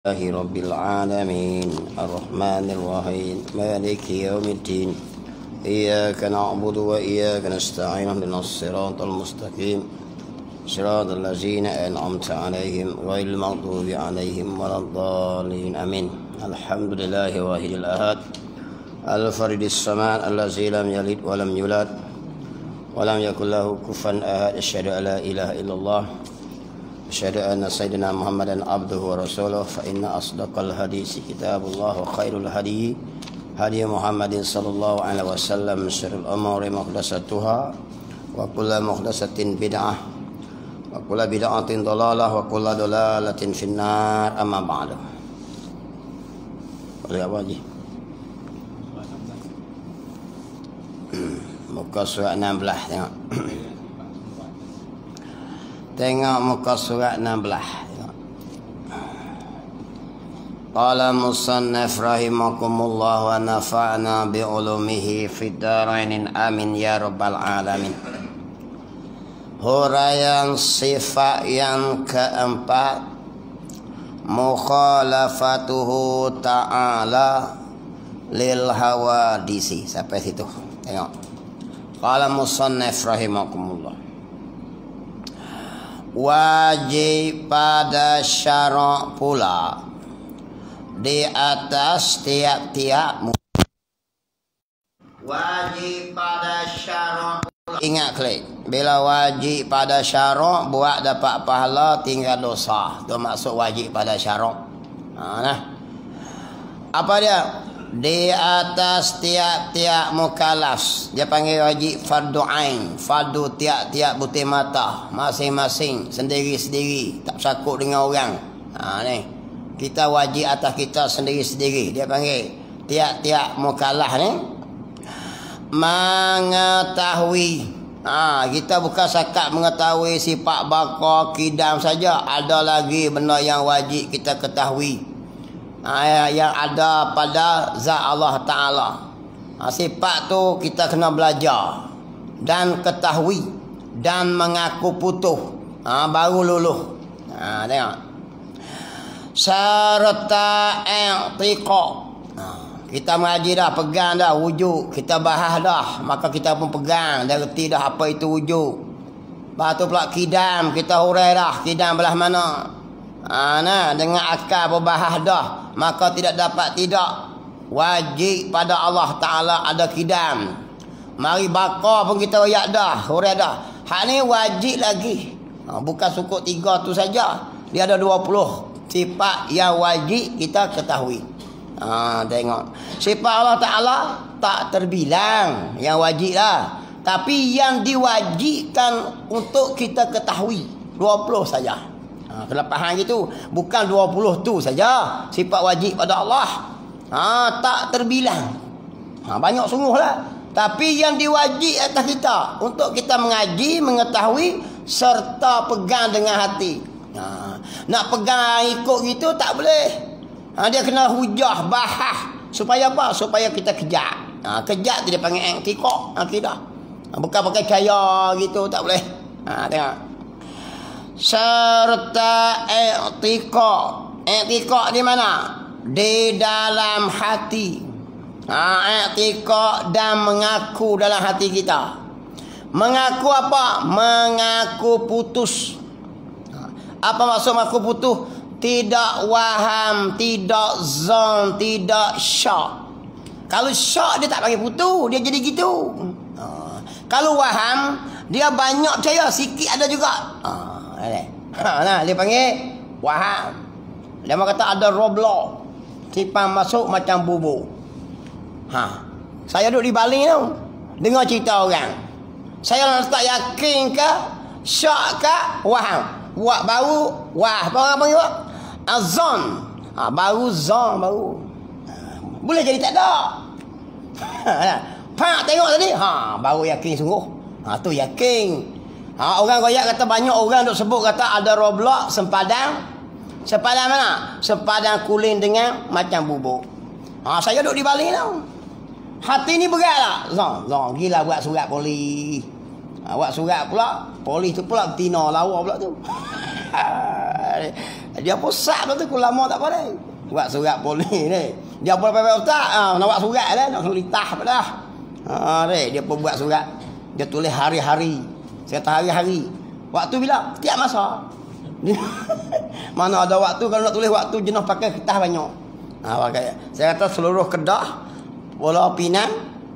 الله رب العالمين الرحمن الرحيم مالك يوم الدين إياك نعبد وإياك نستعين اهدنا الصراط المستقيم صراط الذين أنعمت عليهم غير المغضوب عليهم ولا الضالين آمين. الحمد لله واحد الأحد الفرد الصمد الذي لم يلد ولم يولد ولم يكن له كفوا أحد أشهد أن لا إله إلا الله أشهد أن سيدنا محمدا عبده ورسوله فإن أصدق الحديث كتاب الله وخير الهدي هدي محمد صلى الله عليه وسلم شر الأمور محدثاتها وكل محدثة بدعة وكل بدعة ضلالة وكل ضلالة في النار أما بعد. Boleh apa lagi? Muka surat 16 tengok. Tengok muka surat 16. Qala musannif rahimakumullah wa nafa'na bi'ulumihi fid dharain amin ya rabbal alamin. Huraian sifat yang keempat, mukhalafatuhu ta'ala lil hawadisi. Sampai situ. Tengok. Qala musannif rahimakumullah, wajib pada syarak pula di atas tiap-tiap wajib pada syarak pula. Ingat klik, bila wajib pada syarak buat dapat pahala tinggal dosa, tu maksud wajib pada syarak. Apa dia? Di atas tiap-tiap mukallaf, dia panggil wajib fardu ain, fardu tiap-tiap butir mata, masing-masing sendiri-sendiri, tak bersakut dengan orang. Ni kita wajib atas kita sendiri-sendiri, dia panggil tiap-tiap mukallaf ni mengetahui. Kita bukan sakat mengetahui sifat bakar kidam saja, ada lagi benda yang wajib kita ketahui, yang ada pada zat Allah Ta'ala. Sifat tu kita kena belajar dan ketahui dan mengaku putuh, baru luluh. Tengok. Serta i'tiqad. Kita mengaji dah, pegang dah wujud, kita bahas dah, maka kita pun pegang dah, reti dah apa itu wujud. Lepas tu pula kidam, kita hurai dah kidam belah mana. Dengan akal berbahas dah, maka tidak dapat tidak wajib pada Allah Ta'ala ada kidam. Mari bakar pun kita royak dah, hurai dah. Hak ni wajib lagi. Bukan cukup 3 tu saja, dia ada 20 sifat yang wajib kita ketahui. Tengok, sifat Allah Ta'ala tak terbilang yang wajib lah, tapi yang diwajibkan untuk kita ketahui 20 saja. Kena faham gitu. Bukan 20 tu saja sifat wajib pada Allah. Tak terbilang. Banyak sungguh lah. Tapi yang diwajib atas kita untuk kita mengaji, mengetahui serta pegang dengan hati. Nak pegang ikut gitu tak boleh. Dia kena hujah, bahas. Supaya apa? Supaya kita kejap. Kejap tu dia panggil i'tiqad, akidah. Bukan pakai kaya gitu, tak boleh. Tengok. Serta i'tiqad. I'tiqad di mana? Di dalam hati. I'tiqad dan mengaku dalam hati kita. Mengaku apa? Mengaku putus. Apa maksud mengaku putus? Tidak waham, tidak zon, tidak syak. Kalau syak dia tak panggil putus, dia jadi gitu. Kalau waham, dia banyak percaya, sikit ada juga. Dia panggil waham. Dia kata ada roblok, tipan masuk macam bubur. Saya duduk di Bali tu, dengar cerita orang. Saya tak yakin ke syak ke waham. Buat baru apa panggil azan. Baru zon baru. Boleh jadi tak ada. Tengok tadi, baru yakin sungguh. Tu yakin. Orang royak kata banyak orang duk sebut kata ada roblok sempadan. Sempadan mana? Sempadan kuling dengan macam bubur. Saya duduk di Bali tau. Hati ni berat tak? Zon gila buat surat polis. Buat surat pula, polis tu pula betina lawa pula tu. Dia pusat tu ulama tak apa dah. Buat surat polis ni. Dia pun pepek otak, nak buat surat dah, nak sulitah apa dah. Dia pun buat surat. Dia tulis hari-hari. Saya kata hari-hari. Waktu bila? Setiap masa. Mana ada waktu kalau nak tulis waktu jenuh pakai kertas banyak. Pakai. Saya kata seluruh Kedah, Pulau Pinang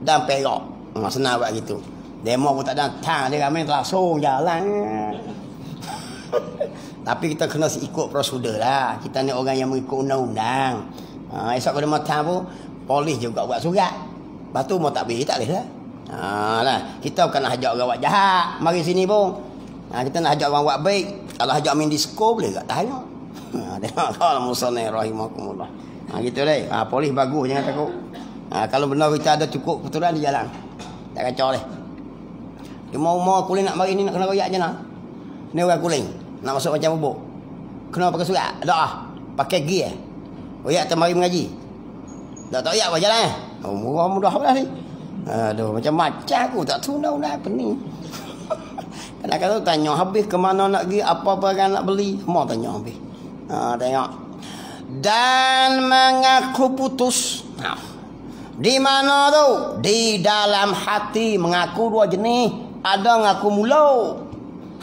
dan Perak. Senang buat gitu. Demo pun tak datang, dia ramai langsung jalan. Tapi kita kena ikut prosedur lah. Kita ni orang yang mengikut undang-undang. Esok pada matang pun polis juga buat surat. Lepas tu mau tak boleh lah. Lah. Kita bukan nak ajak orang buat jahat. Mari sini pun. Kita nak ajak orang buat baik. Kalau ajak main disco boleh tak? Tanya. Tengok kalau musannif rahimakumullah. Gitu deh. Polis bagus, jangan takut. Kalau benar kita ada cukup kebetulan di jalan. Tak kacau deh. Dia mau kuling nak mari ni nak kena royak je nak. Ni orang kuling. Nak masuk macam bubuk. Kena pakai surat. Tak pakai gear. Royak tak mari mengaji. Tak royak apa jalan. Mudah apa ni? Aduh, macam-macam aku tak tahu undang-undang apa ni. Kadang-kadang tanya habis ke mana nak pergi, apa barang nak beli, semua tanya habis. Tengok. Dan mengaku putus. Di mana tu? Di dalam hati. Mengaku dua jenis. Ada mengaku mulut.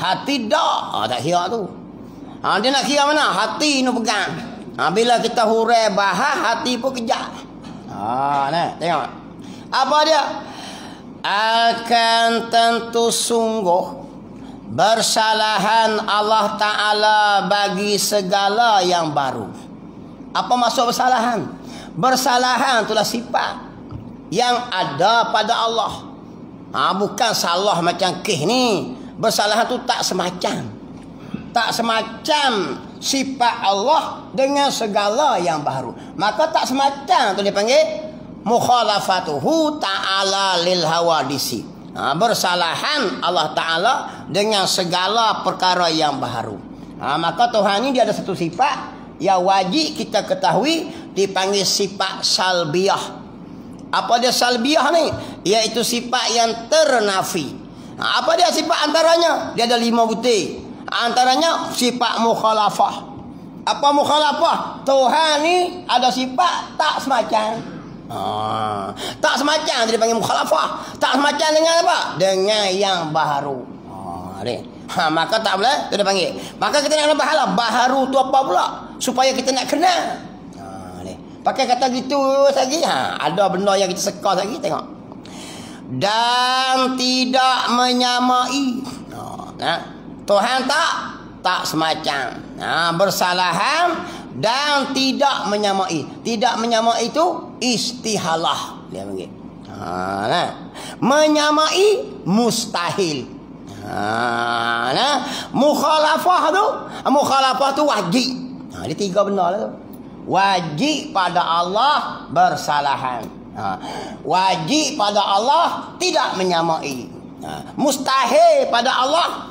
Hati tak. Tak kira tu. Dia nak kira mana? Hati ni pegang. Bila kita hurai bahas, hati pun kejap. Nah, tengok. Apa dia? Akan tentu sungguh bersalahan Allah Ta'ala bagi segala yang baru. Apa maksud bersalahan? Bersalahan itulah sifat yang ada pada Allah. Bukan salah macam kih ni. Bersalahan tu tak semacam. Tak semacam sifat Allah dengan segala yang baru. Maka tak semacam tu dipanggil mukhalafatuhu ta'ala lil hawadisi. Bersalahan Allah Ta'ala dengan segala perkara yang baru. Maka Tuhan ini dia ada satu sifat yang wajib kita ketahui, dipanggil sifat salbiyah. Apa dia salbiyah ni? Iaitu sifat yang ternafi. Apa dia sifat antaranya? Dia ada 5 butir. Antaranya sifat mukhalafah. Apa mukhalafah? Tuhan ni ada sifat tak semacam. Tak semacam dia panggil mukhalafah. Tak semacam dengan apa? Dengan yang baru. Maka tak boleh tu dia panggil. Maka kita nak bahalah baharu tu apa pula? Supaya kita nak kenal. Pakai kata gitu lagi. Ada benda yang kita seka lagi, tengok. Dan tidak menyamai. Tuhan tak semacam. Bersalahan dan tidak menyamai. Tidak menyamai itu istihalah dia panggil. Menyamai mustahil. Mukhalafah tu wajib. Dia 3 benda lah tu. Wajib pada Allah bersalahan. Wajib pada Allah tidak menyamai. Mustahil pada Allah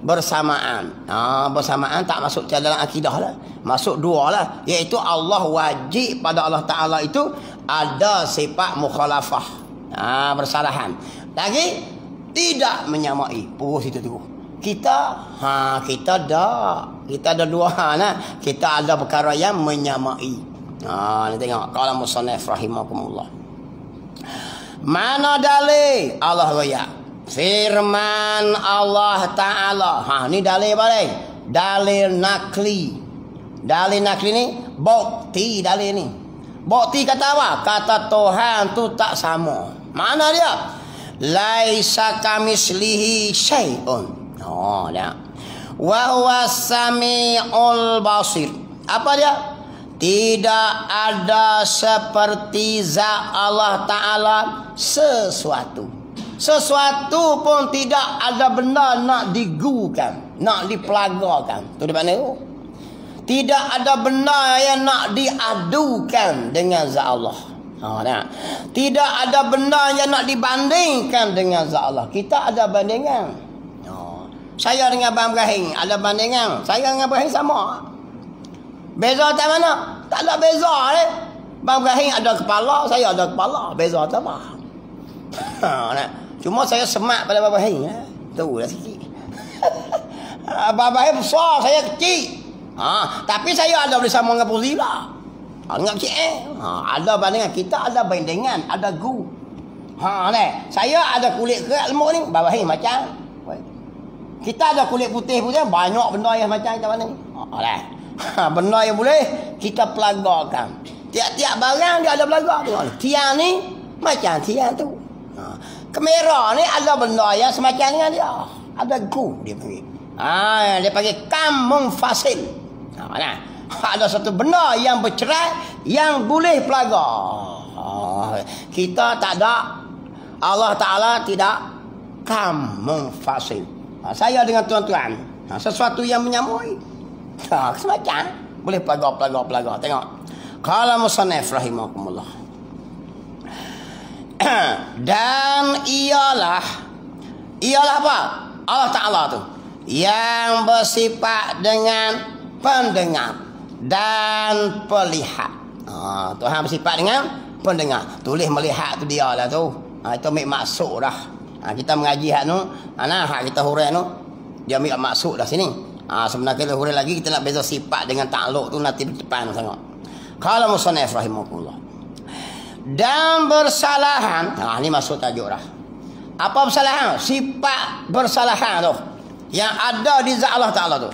bersamaan. Bersamaan tak masuk dalam akidah lah. Masuk 2 lah. Iaitu Allah wajib pada Allah Ta'ala itu ada sifat mukhalafah. Bersalahan. Lagi tidak menyamai. Purus itu tu. Kita ada 2 nah. Kita ada perkara yang menyamai. Ni tengok qala musannif rahimakumullah. Mana dalil Allah royak? Firman Allah Ta'ala. Ni dalil balik. Dalil nakli. Dalil nakli ni bukti dalil ni. Bukti kata apa? Kata Tuhan tu tak sama. Mana dia? Laisa kamislihi syai'un. Dia. Wa huwa samiul basir. Apa dia? Tidak ada seperti zat Allah Ta'ala sesuatu. Sesuatu pun tidak ada benda nak digunakan, nak dipelagakan. Tu di mana tu? Tidak ada benda yang nak diadukan dengan zat Allah. Tidak ada benda yang nak dibandingkan dengan zat Allah. Kita ada bandingan. Saya dengan Abang Ibrahim ada bandingan. Saya dengan Ibrahim sama. Beza tak mana? Tak ada beza ni. Abang Ibrahim ada kepala, saya ada kepala. Beza tak apa. Cuma saya semak pada Abang Ibrahim. Tu lah sikit. Babahnya besar, saya kecil. Tapi saya ada bersama dengan Puzila. Ingat cik ada bandingan. Kita ada bandingan, ada gu. Saya ada kulit kerak lemuk ni, babahnya macam. Kita ada kulit putih, banyak benda yang macam kita mana ni. Benda yang boleh kita pelagakan. Tiap-tiap barang dia ada pelagar. Tengok ni. Tiang ni macam tiang tu. Kamera ni ada benda yang semacam dengan dia. Ada gu dia panggil. Dia panggil kampung fasil. Ada satu benda yang bercerai yang boleh pelagar. Kita tak ada. Allah Ta'ala tidak kampung fasil. Saya dengan tuan-tuan. Sesuatu yang menyamui. Semacam. Boleh pelagar. Tengok. Qala musannif rahimakumullah. Dan ialah apa? Allah Ta'ala tu yang bersifat dengan pendengar dan pelihat. Tuhan bersifat dengan pendengar. Tulis melihat tu dia lah tu. Itu ambil maksud dah. Kita mengaji hak tu, hak kita hurai tu, dia ambil maksud dah sini. Sebenarnya kita hurai lagi, kita nak beza sifat dengan takluk tu nanti depan sangat. Qala musannif rahimahullah. Dan bersalahan. Ini maksud tajuk dah. Apa bersalahan? Sifat bersalahan tu yang ada di zat Allah Ta'ala tu.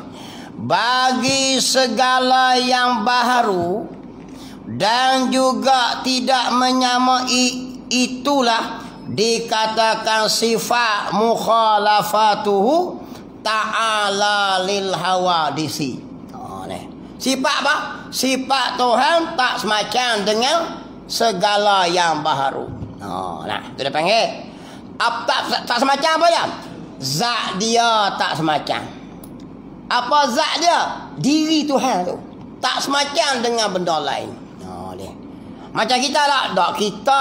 Bagi segala yang baharu dan juga tidak menyamai, itulah dikatakan sifat mukhalafatuhu ta'ala lil hawadisi. Sifat apa? Sifat Tuhan tak semacam dengan segala yang baharu. Itu dia panggil. Tak semacam apa dia? Zat dia tak semacam. Apa zat dia? Diri Tuhan tu. Tak semacam dengan benda lain. Macam kita lah. Kita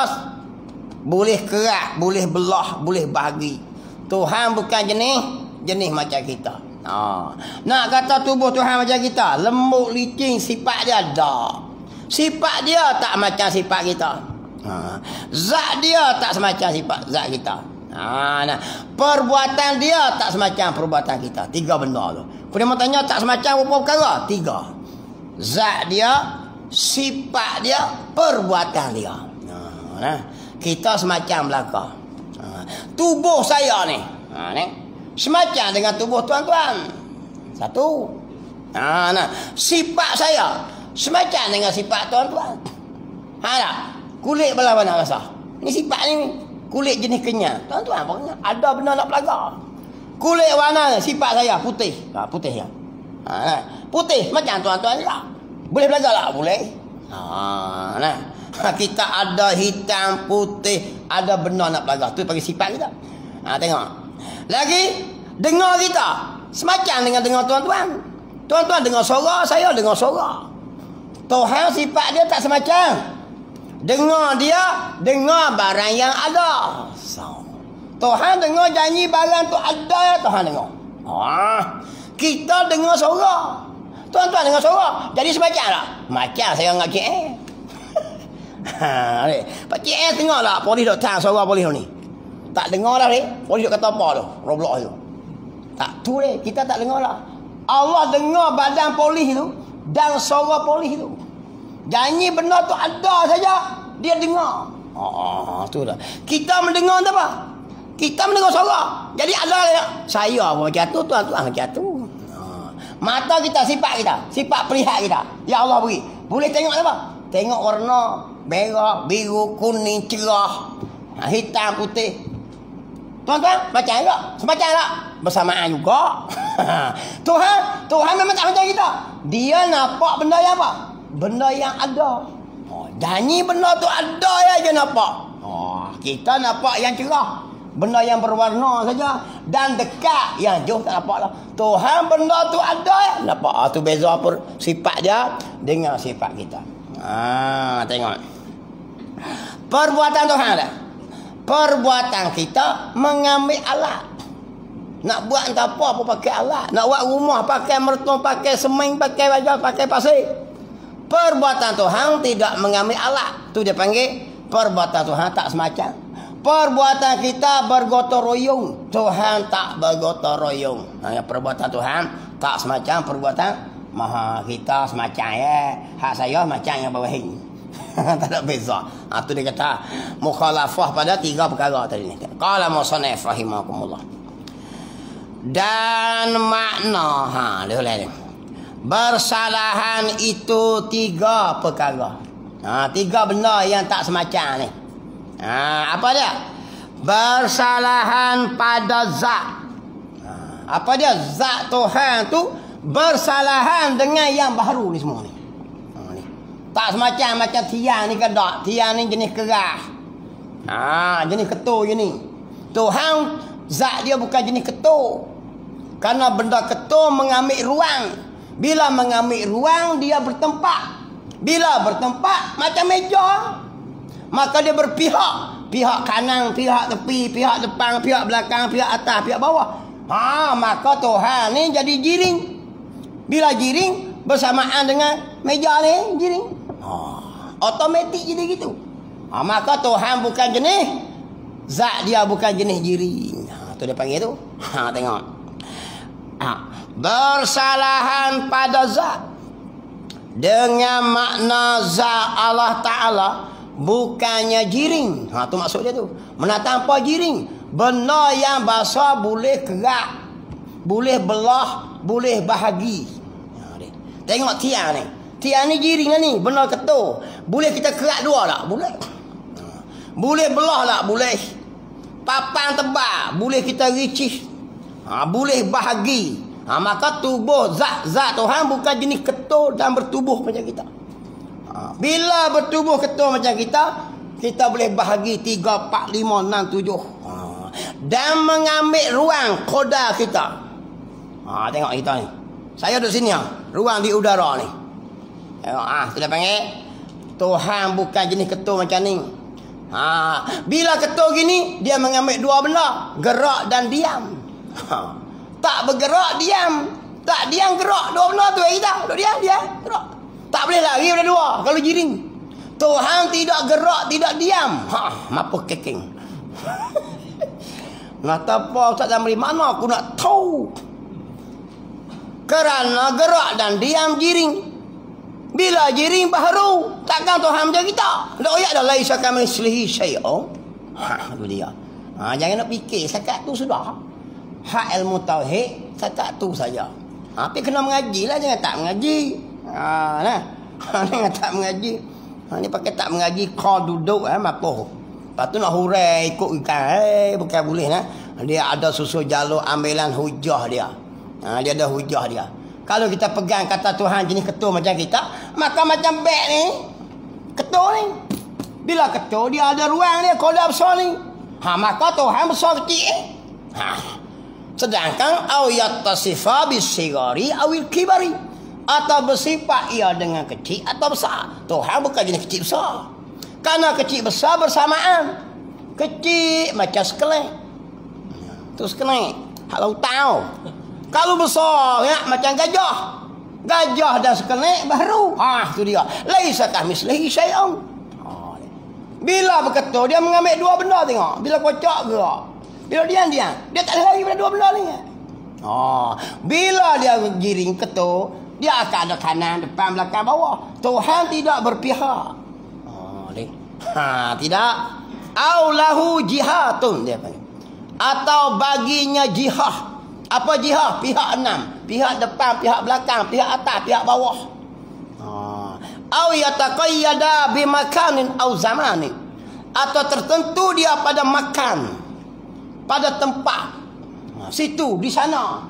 boleh kerak, boleh belah, boleh bahagi. Tuhan bukan jenis macam kita. Nak kata tubuh Tuhan macam kita, lembut, licin, sifat dia ada. Sifat dia tak macam sifat kita. Zat dia tak semacam sifat zat kita. Perbuatan dia tak semacam perbuatan kita. 3 benda tu. Kemudian mau tanya tak semacam apa perkara? 3. Zat dia, sifat dia, perbuatan dia. Kita semacam belaka. Tubuh saya ni, semacam dengan tubuh tuan-tuan. 1. Sifat saya semacam dengan sifat tuan-tuan. Kulit belah mana rasa? Ni sifat ni. Kulit jenis kenyal. Tuan-tuan apa? Ada benda nak pelagar. Kulit warna sifat saya putih. Putih ya. Putih macam tuan-tuan juga. Boleh pelagar tak? Boleh. Kita ada hitam, putih, ada benda nak pelagar. Tu bagi sifat kita. Tengok. Lagi dengar kita semacam dengan dengar tuan-tuan. Tuan-tuan dengar suara, saya dengar suara. Tuhan sifat dia tak semacam. Dengar dia, dengar barang yang ada. Tuhan dengar janji barang tu ada, Tuhan dengar. Kita dengar suara. Tuan-tuan dengar suara. Jadi semacam tak? Macam saya dengan Cik Pak Cik tengok tak polis dok tang suara polis ni. Tak dengar dah ni. Polis dok kata apa tu? Roblox tu. Tak tu ni, kita tak dengar lah. Allah dengar badan polis tu dan suara polis tu. Janji benda tu ada saja, dia dengar. Tu dah. Kita mendengar apa? Kita mendengar suara. Jadi ada saya apa macam tu, tuan-tuan macam tu. Mata kita, sifat kita, sifat perihat kita. Ya Allah beri. Boleh tengok apa? Tengok warna merah, biru, kuning, cerah, hitam, putih. Tuan-tuan, macam tak? Semacam tak? Bersamaan juga. Tuhan memang tak macam kita. Dia nampak benda yang apa? Benda yang ada. Janji benda tu ada ya je nampak. Kita nampak yang cerah. Benda yang berwarna saja. Dan dekat. Yang jauh tak nampak lah. Tuhan benda tu ada ya. Nampak. Tu beza apa sifat dia dengan sifat kita. Tengok. Perbuatan Tuhan dah. Perbuatan kita mengambil alat. Nak buat entah apa pakai alat. Nak buat rumah pakai merton, pakai semen, pakai baja, pakai pasir. Perbuatan Tuhan tidak mengambil alat. Tu dia panggil perbuatan Tuhan tak semacam. perbuatan kita bergotong royong. Tuhan tak bergotong royong. Perbuatan Tuhan tak semacam perbuatan kita semacam hak saya macam yang bawah ini. Tak ada beza. Tu dia kata mukhalafah pada 3 perkara tadi ni. Qala musannif rahimakumullah. Dan makna dia ulang. Bersalahan itu 3 perkara. 3 benda yang tak semacam ni. Apa dia? Bersalahan pada zat. Apa dia? Zat Tuhan tu bersalahan dengan yang baru ni semua ni. Tak semacam macam tiang ni kedak. Tiang ni jenis kerah. Jenis ketul je ni. Tuhan zat dia bukan jenis ketul. Karena benda ketul mengambil ruang. Bila mengambil ruang dia bertempat. Bila bertempat macam meja. Maka dia berpihak. Pihak kanan, pihak tepi, pihak depan, pihak belakang, pihak atas, pihak bawah. Maka Tuhan ni jadi jiring. Bila jiring bersamaan dengan meja ni jiring. Automatik jadi gitu. Maka Tuhan bukan jenis zat dia bukan jenis jiring. Tu dia panggil tu. Tengok. Bersalahan pada zat dengan makna zat Allah Ta'ala bukannya jiring. Tu maksud dia tu. Mana tanpa jiring. Benda yang basah boleh kerak, boleh belah, boleh bahagi. Tengok tiang ni. Tiang ni jiring lah ni. Benda ketul. Boleh kita kerak 2 tak? Boleh. Boleh belah tak? Boleh. Papan tebal. Boleh kita ricih. Boleh bahagi. Maka tubuh zat Tuhan bukan jenis ketul dan bertubuh macam kita. Bila bertubuh ketul macam kita, kita boleh bahagi 3, 4, 5, 6, 7. Dan mengambil ruang koda kita. Tengok kita ni. Saya duduk sini. Ruang di udara ni. Tengok. Sudah panggil. Tuhan bukan jenis ketul macam ni. Bila ketul gini, dia mengambil 2 benda. Gerak dan diam. Tak bergerak, diam. Tak diam, gerak. 2 benda tu kita. Duduk diam, gerak. Tak boleh lari pada 2 kalau jiring. Tuhan tidak gerak, tidak diam. Mapa keking. Nak apa Ustaz Zamri? Mana aku nak tahu? Kerana gerak dan diam jiring. Bila jiring baharu, takkan Tuhan macam kita. Tak ayat dah laisa kamitslihi syai'un. Tu dia. Jangan nak fikir setakat tu sudah. Hak ilmu tauhid setakat tu saja. Tapi kena mengajilah, jangan tak mengaji. Jangan tak mengaji. Ni pakai tak mengaji kau duduk mapoh. Lepas tu nak hurai ikut ikan. Bukan boleh nah. Dia ada susun jalur ambilan hujah dia. Dia ada hujah dia. Kalau kita pegang kata Tuhan jenis ketul macam kita, maka macam beg ni, ketul ni. Bila ketul dia ada ruang dia, koda besar ni. Maka Tuhan besar kecil. Sedangkan au yattasifa bisigari awil kibari, atau bersifat ia dengan kecil atau besar. Tuhan bukan jenis kecil besar. Karena kecil besar bersamaan. Kecil macam sekelek. Tu sekelek. Kalau tahu. Kalau besar ya, macam gajah. Gajah dan sekelek baru. Tu dia. Laisa kamitslihi syai'un. Bila berketul dia mengambil 2 benda tengok. Bila kocak gerak. Bila diam. Dia tak ada lagi pada 2 benda ni. Bila dia giring ketul, dia akan ada kanan, depan, belakang, bawah. Tuhan tidak berpihak. Tidak. Aulahu jihatun dia panggil. Atau baginya jihah. Apa jihah? Pihak 6. Pihak depan, pihak belakang, pihak atas, pihak bawah. Au yataqayyada bimakanin au zamanin. Atau tertentu dia pada makan, pada tempat. Situ, di sana.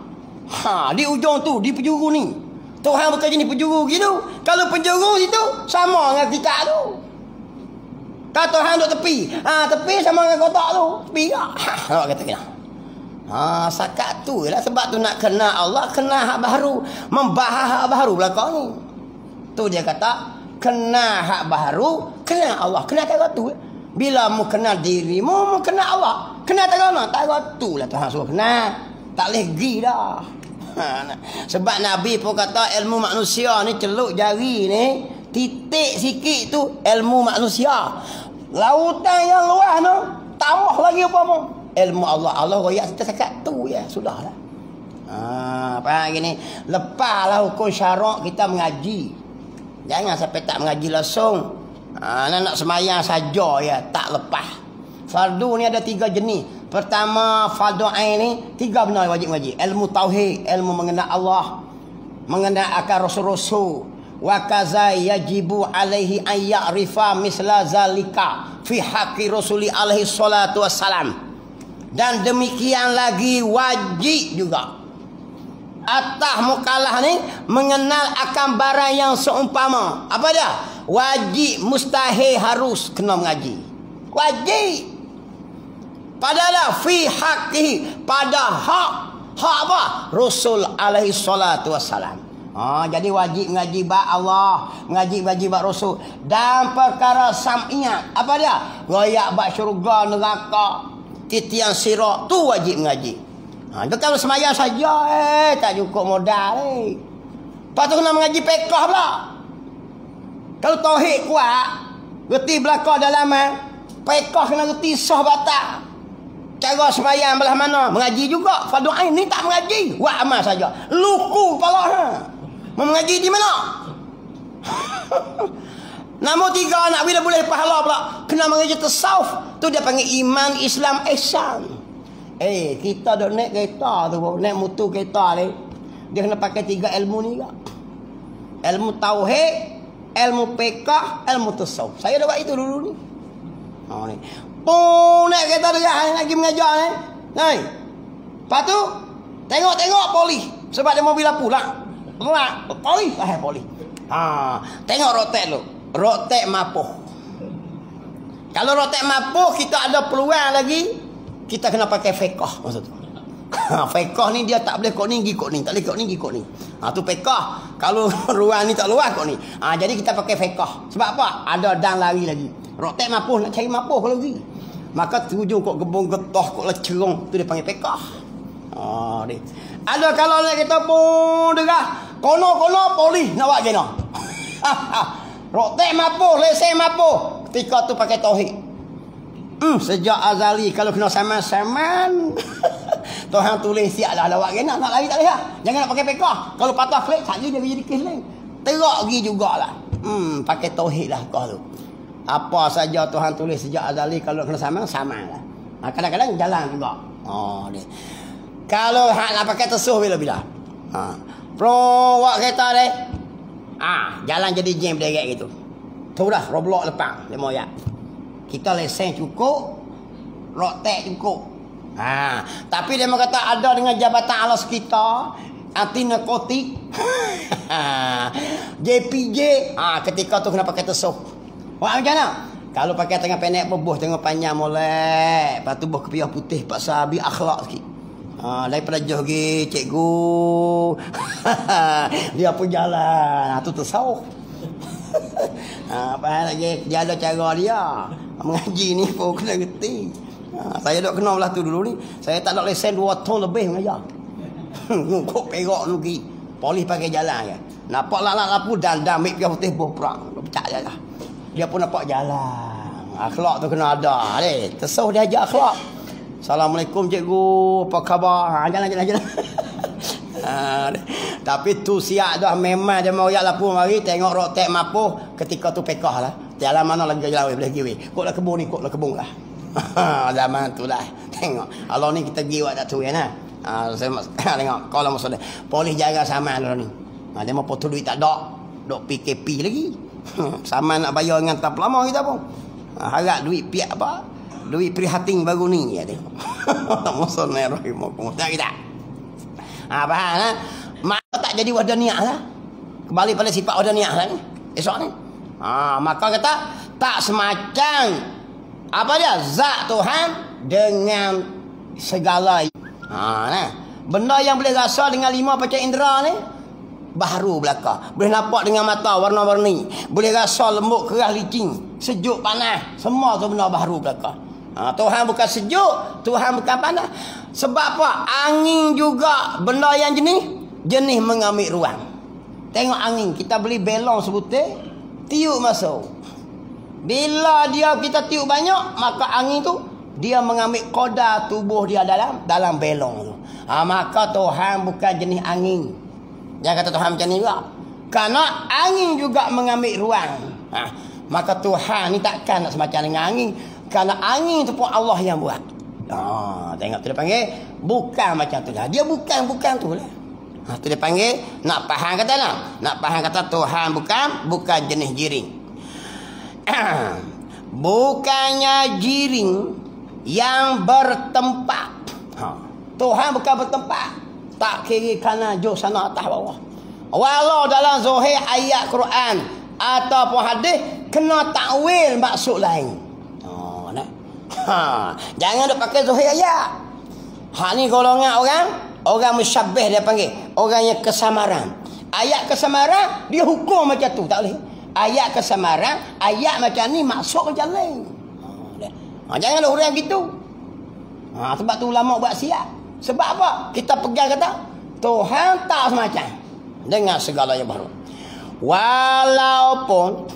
Di ujung tu, di penjuru ni. Tuhan bukan jenis penjuru gitu. Kalau penjuru situ sama dengan kita tu. Kalau Tuhan duduk tepi, tepi sama dengan kotak tu. Tepi tak? Awak kata kena. Sakat tu lah. Sebab tu nak kenal Allah, kenal hak baharu. Membahas hak baharu belakang ni. Tu dia kata, kenal hak baharu, kenal Allah. Kenal tak tu. Bila mu kenal dirimu, mu kenal Allah. Kenal tak mana? Tak tu lah Tuhan suruh kenal. Tak boleh pergi dah. Sebab Nabi pun kata ilmu manusia ni celuk jari ni, titik sikit tu ilmu manusia. Lautan yang luas tu tambah lagi apa mau? Ilmu Allah. Allah royak kita sekat tu ya, sudahlah. Faham gini? Lepaslah hukum syarak kita mengaji. Jangan sampai tak mengaji langsung. Nak semayang saja ya, tak lepas. Fardu ni ada 3 jenis. Pertama, fardu ain ni 3 benda wajib mengaji. Ilmu tauhid, ilmu mengenal Allah, mengenal akan rasul-rasul. Wa kaza yajibu alaihi an ya'rifa misla zalika fi haqqi rasuli alaihi salatu wassalam. Dan demikian lagi wajib juga atas mukallaf ni mengenal akan barang yang seumpama. Apa dia? Wajib, mustahil, harus kena mengaji. Wajib. Padahal fi haqqi, pada hak apa? Rasul alaihi salatu wassalam. Jadi wajib mengaji bab Allah, mengaji bab Rasul. Dan perkara sam'iyah, apa dia? Royak bab syurga, neraka, titian sirat, tu wajib mengaji. Itu kalau semayang saja tak cukup modal Lepas tu kena mengaji fiqh pula. Kalau tauhid kuat, reti belakang dalaman, fiqh kena reti sah batal. Cara semayang belah mana? Mengaji juga. Fardu ain ni tak mengaji, buat amal saja. Luku kepala. Mau mengaji di mana? Nombor 3 nak bila boleh pahala pula, kena mengaji tasawuf. Tu dia panggil iman, Islam, ihsan. Kita dah naik kereta tu, naik motor kereta ni, dia kena pakai 3 ilmu ni juga. Ilmu tauhid, ilmu fiqh, ilmu tasawuf. Saya dah buat itu dulu ni. Ni. Naik kereta tu lagi mengajar ni. Hai. Lepas tu tengok polis sebab dia mobil lampu lah. Polis, polis. Tengok rotek lu. Rotek mapuh. Kalau rotek mapuh kita ada peluang lagi, kita kena pakai fiqh maksud tu. Fiqh ni dia tak boleh kok ni pergi kok ni, tak boleh kok ni pergi kok ni. Tu fiqh. Kalau ruang ni tak luas kok ni. Jadi kita pakai fiqh. Sebab apa? Ada dan lari lagi. Rotek mapuh, nak cari mapuh kalau pergi. Maka tujuh kok gebong getah kok lecerong, tu dia panggil fiqh. Ni. Ada kalau nak kita pun derah, kono-kono polis nak buat gena. Rotek mapuh, lesen mapuh. Ketika tu pakai tauhid. Sejak azali kalau kena saman-saman Tuhan tulis siap dah lawak kena nak lari tak boleh lah. Jangan nak pakai fiqh. Kalau patah klik saja dia jadi kes lain. Terak pergi jugalah. Pakai tauhid lah kau tu. Apa saja Tuhan tulis sejak azali kalau kena saman lah. Kadang-kadang jalan juga. Ni. Kalau hak nak pakai tesuh bila-bila. Wak kereta dia. Jalan jadi jam derek gitu. Tu dah Roblox lepas 5 ayat. Kita lesen cukup, rotek cukup. Tapi dia kata ada dengan jabatan Allah sekitar, anti narkotik, JPJ. Ketika tu kena pakai tesuh. Wah macam mana? Kalau pakai tengah pendek berbuh, tengah panjang molek. Lepas tu buh kepiah putih, paksa bi akhlak sikit. Daripada jauh lagi, cikgu. Dia pun jalan. Tu tersawuk. Apa lagi? Dia ada cara dia. Mengaji ni pun kena reti. Saya dok kena belah tu dulu ni. Saya tak ada lesen 2 tahun lebih mengajar. Kok perak nugi. Polis pakai jalan ya. Nampak lah lapu dan mik dia putih buh perang. Pecah je lah. Dia pun nampak jalan. Akhlak tu kena ada. Tesuh dia ajar akhlak. Assalamualaikum cikgu, apa khabar? Jalan. Tapi tu siap dah memang dia mau yak lapu mari tengok rotek mapuh ketika tu pekah lah. Jalan mana lagi jalan boleh pergi. Kok lah kebun ni, kok lah kebun lah. Zaman tu lah. Tengok. Allah ni kita pergi waktu tu ya nah. Saya tengok kalau maksudnya polis jaga saman lah ni. Dia mau potong duit tak ada. Dok PKP lagi. Saman nak bayar dengan tak lama kita pun. Harap duit pihak apa? Duit prihatin baru ni ya tengok. Maksud ni rahimahkum. Tak kita. Faham lah. Maka tak jadi wadaniyah lah. Kembali pada sifat wadaniyah lah ni. Esok ni. Maka kata tak semacam apa dia? Zat Tuhan dengan segala. Nah. Benda yang boleh rasa dengan 5 panca indera ni baru belaka. Boleh nampak dengan mata warna-warni. Boleh rasa lembut, keras, licin, sejuk, panas. Semua tu benda baru belaka. Tuhan bukan sejuk, Tuhan bukan panas. Sebab apa? Angin juga benda yang jenis mengambil ruang. Tengok angin, kita beli belong sebutir, tiup masuk. Bila dia kita tiup banyak, maka angin tu dia mengambil qadar tubuh dia dalam belong tu. Maka Tuhan bukan jenis angin. Jangan kata Tuhan macam ni juga. Kerana angin juga mengambil ruang. Maka Tuhan ni takkan nak semacam dengan angin. Kerana angin tu pun Allah yang buat. Tengok tu dia panggil bukan macam tu lah. Dia bukan tu lah. Tu dia panggil nak faham kata lah. Nak faham kata Tuhan bukan jenis jiring. Bukannya jiring yang bertempat. Tuhan bukan bertempat. Tak kiri kanan jauh sana atas bawah. Walau dalam zahir ayat Quran ataupun hadis kena takwil maksud lain. Jangan duk pakai zahir ayat. Ni golongan orang musyabbih dia panggil. Orang yang kesamaran. Ayat kesamaran dia hukum macam tu, tak boleh. Ayat kesamaran, ayat macam ni maksud macam lain. Jangan ada orang gitu. Sebab tu ulama buat siap. Sebab apa? Kita pegang kata Tuhan tak semacam dengan segala yang baru. Walaupun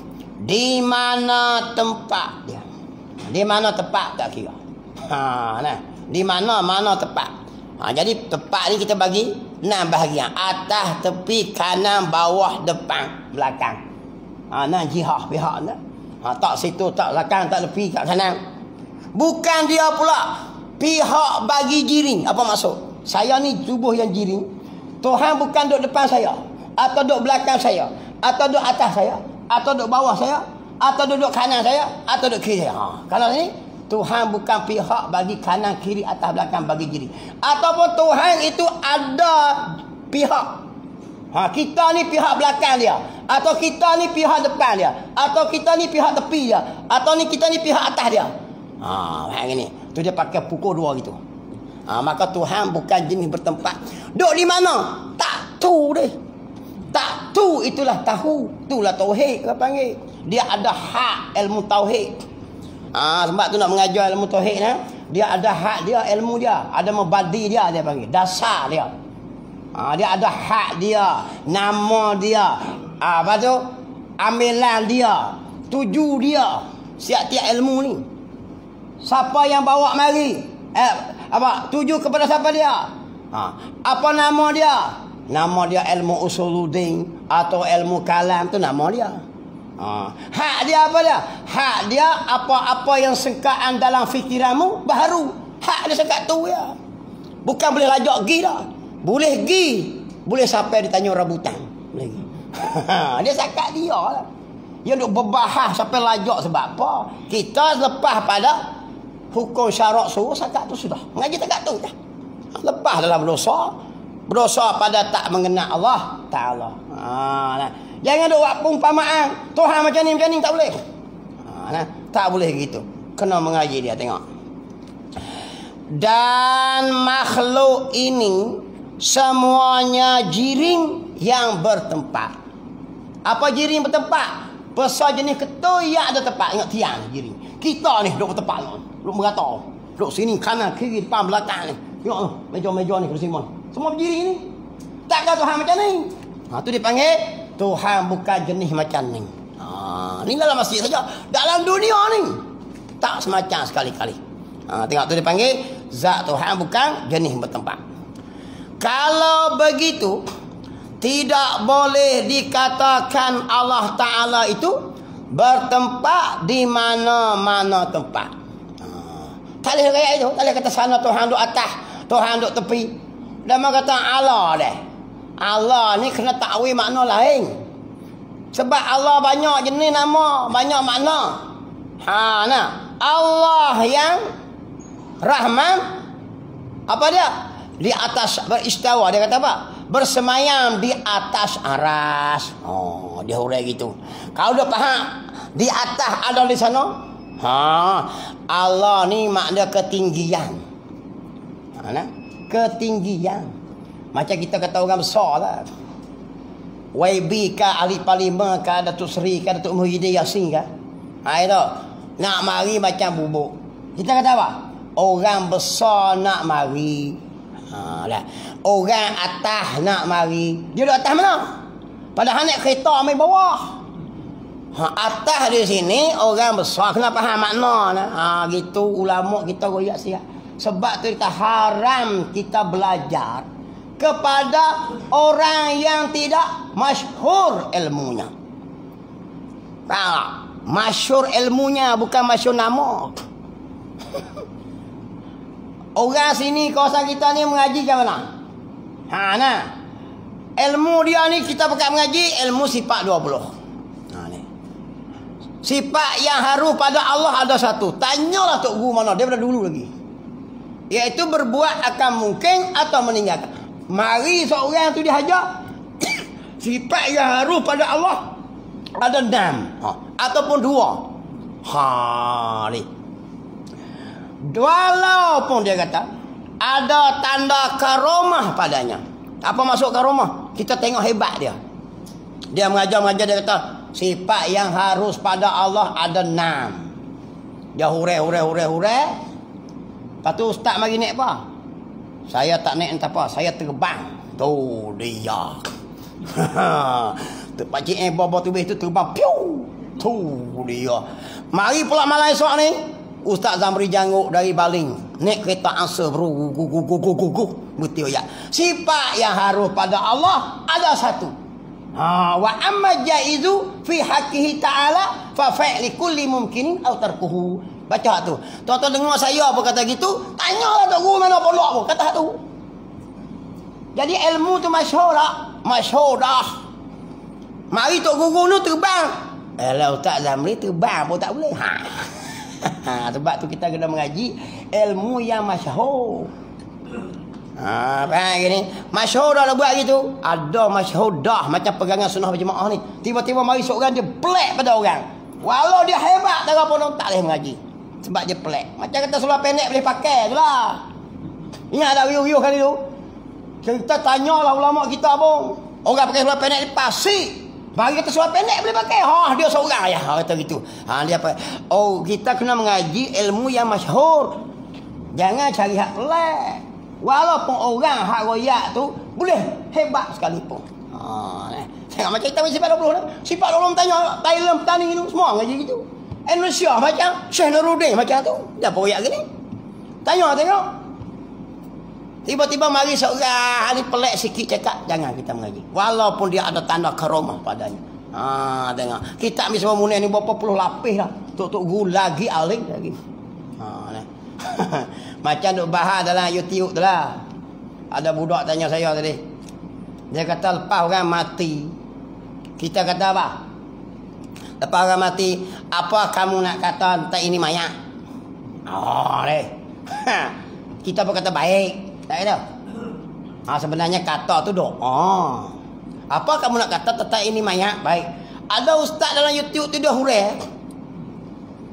di mana tempat dia. Di mana tempat tak kira. Di mana tempat. Jadi tempat ni kita bagi 6 bahagian. Atas, tepi, kanan, bawah, depan, belakang. Jihah pihak ni. Tak situ, tak belakang, tak tepi, tak kanan. Bukan dia pula pihak bagi jiring. Apa maksud? Saya ni tubuh yang jiring. Tuhan bukan duduk depan saya, atau duduk belakang saya, atau duduk atas saya, atau duduk bawah saya, atau duduk kanan saya, atau duduk kiri saya. Kalau ni Tuhan bukan pihak bagi kanan, kiri, atas, belakang bagi jiring. Ataupun Tuhan itu ada pihak. Kita ni pihak belakang dia, atau kita ni pihak depan dia, atau kita ni pihak tepi dia, atau ni kita ni pihak atas dia. Macam ni. Tu dia pakai pukul 2 gitu. Maka Tuhan bukan jenis bertempat. Duk di mana? Tak tu deh. Tak tu itulah tahu. Itulah tauhid kita panggil. Dia ada hak ilmu tauhid. Sebab tu nak mengajar ilmu tauhid ni, dia ada hak dia, ilmu dia, ada mubadi dia panggil, dasar dia. Dia ada hak dia, nama dia, apa tu? Amalan dia, tuju dia, siap-siap ilmu ni. Siapa yang bawa mari? Tuju kepada siapa dia? Apa nama dia? Nama dia ilmu usuluddin atau ilmu kalam, tu nama dia. Hak dia apa dia? Hak dia apa-apa yang sengkaan dalam fikiranmu baru. Hak dia sekat tu ya. Bukan boleh lajak pergi dah. Boleh pergi, boleh sampai ditanya rambutan. Boleh pergi. Dia sekat dia lah. Dia duk berbahas sampai lajak sebab apa? Kita lepas pada hukum syarak suruh sekat tu sudah. Mengaji sekat tu dah. Lepas dalam berdosa pada tak mengenal Allah Ta'ala. Jangan duk buat perumpamaan Tuhan macam ni tak boleh. Tak boleh gitu. Kena mengaji dia, tengok. Dan makhluk ini semuanya jiring yang bertempat. Apa jiring bertempat? Besar jenis ketul yang ada tempat. Ingat tiang jiring. Kita ni duk bertempat, duk merata. Duk sini kanan kiri depan belakang ni. Tengok meja-meja ni kursi mon. Semua berdiri ni. Takkan Tuhan macam ni. Tu dipanggil Tuhan bukan jenis macam ni. Ni dalam masjid saja. Dalam dunia ni tak semacam sekali-kali. Tengok tu dipanggil zat Tuhan bukan jenis bertempat. Kalau begitu, tidak boleh dikatakan Allah Ta'ala itu bertempat di mana-mana tempat. Tak boleh kayak itu. Tak boleh kata sana Tuhan duduk atas, Tuhan duduk tepi. Dan mereka kata Allah deh. Allah ni kena takwil makna lain. Sebab Allah banyak jenis nama, banyak makna. Allah yang Rahman, apa dia? Di atas beristawa. Dia kata apa? Bersemayam di atas aras. Dia hurai gitu. Kalau dah faham, di atas ada di sana. Allah ni makna ketinggian. Ketinggian. Macam kita kata orang besar lah. YB ke ahli parlimen ke Datuk Seri ke Datuk Muhyiddin Yassin ke. Itu nak mari macam bubuk. Kita kata apa? Orang besar nak mari. Orang atas nak mari. Dia duduk atas mana? Padahal naik kereta ambil bawah. Atas di sini orang besar kena faham makna. Gitu ulama kita royak siap. Sebab tu kita haram kita belajar kepada orang yang tidak masyhur ilmunya. Masyhur ilmunya bukan masyhur nama. Orang sini kawasan kita ni mengaji macam mana? Nah. Ilmu dia ni kita pakai mengaji ilmu sifat 20. Sifat yang haru pada Allah ada satu. Tanyalah Tok Guru mana daripada dulu lagi. Iaitu berbuat akan mungkin atau meninggalkan. Mari seorang tu dihajar. Sifat yang haru pada Allah ada 6 ataupun 2. Ni. Walaupun dia kata ada tanda karomah padanya. Apa maksud karomah? Kita tengok hebat dia. Dia mengajar dia kata sifat yang harus pada Allah ada 6. Dia hurai. Lepas tu ustaz mari naik apa? Saya tak naik entah apa, saya terbang. Tu dia. Pakcik bawah tubis tu terbang. Piu. Tu dia. Mari pula malam esok ni, Ustaz Zamri Janguk dari Baling naik kereta ansur betul ya. Sifat yang harus pada Allah ada satu. Wa amma jaizu fi haqqihi ta'ala fa fa'li kulli mumkinin aw tarkuhu. Baca tu. Tuan-tuan dengar saya apa kata gitu, tanyalah Tok Guru mana pondok apa kata tu. Jadi ilmu tu masyhur tak? Masyhur dah. Mari Tok Guru tu terbang. Ustaz Zamri terbang pun tak boleh. Sebab tu kita kena mengaji ilmu yang masyhur. Faham gini? Masyhur dah buat gitu. Ada masyhur dah macam pegangan sunnah berjemaah ni. Tiba-tiba mari seorang dia pelik pada orang. Walau dia hebat darah pun tak boleh mengaji. Sebab dia pelik. Macam kata seluar pendek boleh pakai tu lah. Ingat tak riuh-riuh kali tu? Kita tanyalah ulama kita pun. Orang pakai seluar pendek ni pasik. Bagi kata seluar pendek boleh pakai. Dia seorang ya kata gitu. Dia apa? Kita kena mengaji ilmu yang masyhur. Jangan cari hak pelik. Walaupun orang hak royak tu boleh hebat sekalipun. Tengok macam kita sifat 20 ni. Sifat 20 tanya Thailand petani tu semua ngaji gitu. Indonesia macam Syekh Nuruddin macam tu. Dah royak gini. Tanya tengok. Tiba-tiba mari seorang ni pelik sikit cakap, jangan kita mengaji. Walaupun dia ada tanda karomah padanya. Tengok. Kitab ni semua munih ni berapa puluh lapis dah. Tok Guru lagi aling lagi. Macam duk bahas dalam YouTube tu lah. Ada budak tanya saya tadi. Dia kata lepas orang mati, kita kata apa? Lepas orang mati, apa kamu nak kata tentang ini mayat? Kita pun kata baik. Tak ada. Sebenarnya kata tu doa. Apa kamu nak kata tentang ini mayat? Baik. Ada ustaz dalam YouTube tu dia hurai.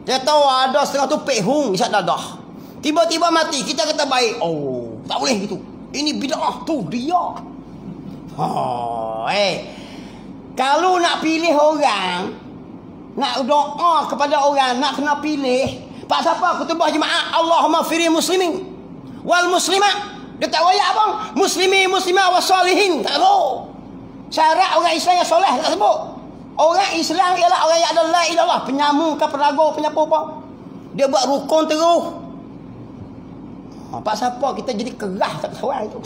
Dia tahu ada setengah tu pehung isap dadah. Tiba-tiba mati, kita kata baik. Tak boleh gitu. Ini bid'ah tu dia. Kalau nak pilih orang, nak doa kepada orang, nak kena pilih, pak siapa khutbah jemaah Allahumma firil muslimin wal muslimat. Dia tak royak apa? Muslimin, muslimah wa salihin. Tak tahu. Syarat orang Islam yang soleh tak sebut. Orang Islam ialah orang yang ada la ilaha illallah, penyamu ke perago, penyapu apa. Dia buat rukun terus. Pak siapa kita jadi kerah tak kawan itu.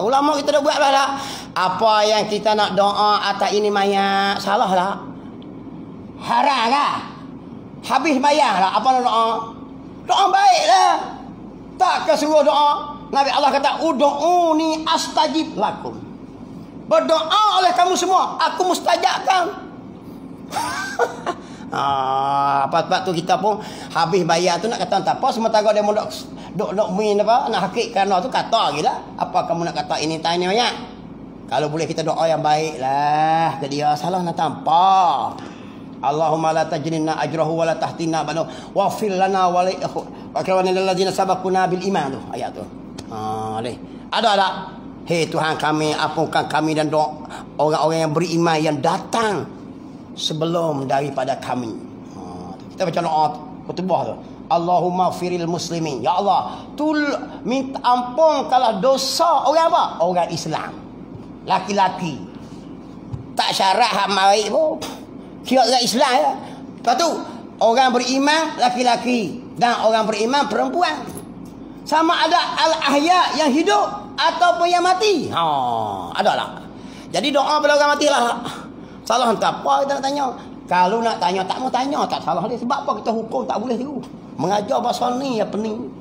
Ulama kita dah buat lah. Apa yang kita nak doa atas ini mayat salah lah. Haram lah. Habis bayar lah. Apa nak doa? Doa baik lah. Tak kesuruh doa. Nabi Allah kata ud'uni astajib lakum. Berdoa oleh kamu semua, aku mustajabkan. Apa-apa tu kita pun habis bayar tu nak kata tak apa, sementara dia dok main apa nak hakik kerana tu kata gila. Apa kamu nak kata ini tanya banyak. Kalau boleh kita doa yang baik lah ke dia, salah nak tanpa. Allahumma la tajrinna ajrahu wa la tahtina banu wa fil lana wa li wa kawana lil ladzina sabaquna bil iman tu ayat tu. Ada. Hei Tuhan kami, ampunkan kami dan doa orang-orang yang beriman yang datang sebelum daripada kami. Kita baca doa khutbah tu. Allahumma firil muslimin. Ya Allah, minta ampun kalau dosa orang apa? Orang Islam. Laki-laki. Tak syarat hak baik pun. Kira orang Islam ya. Lepas tu, orang beriman laki-laki dan orang beriman perempuan. Sama ada al-ahya yang hidup ataupun yang mati. Adalah. Jadi doa pada orang mati lah. Salah entah apa kita nak tanya. Kalau nak tanya tak mau tanya, tak salah dia. Sebab apa kita hukum tak boleh tiru. Mengajar bahasa ni ya pening.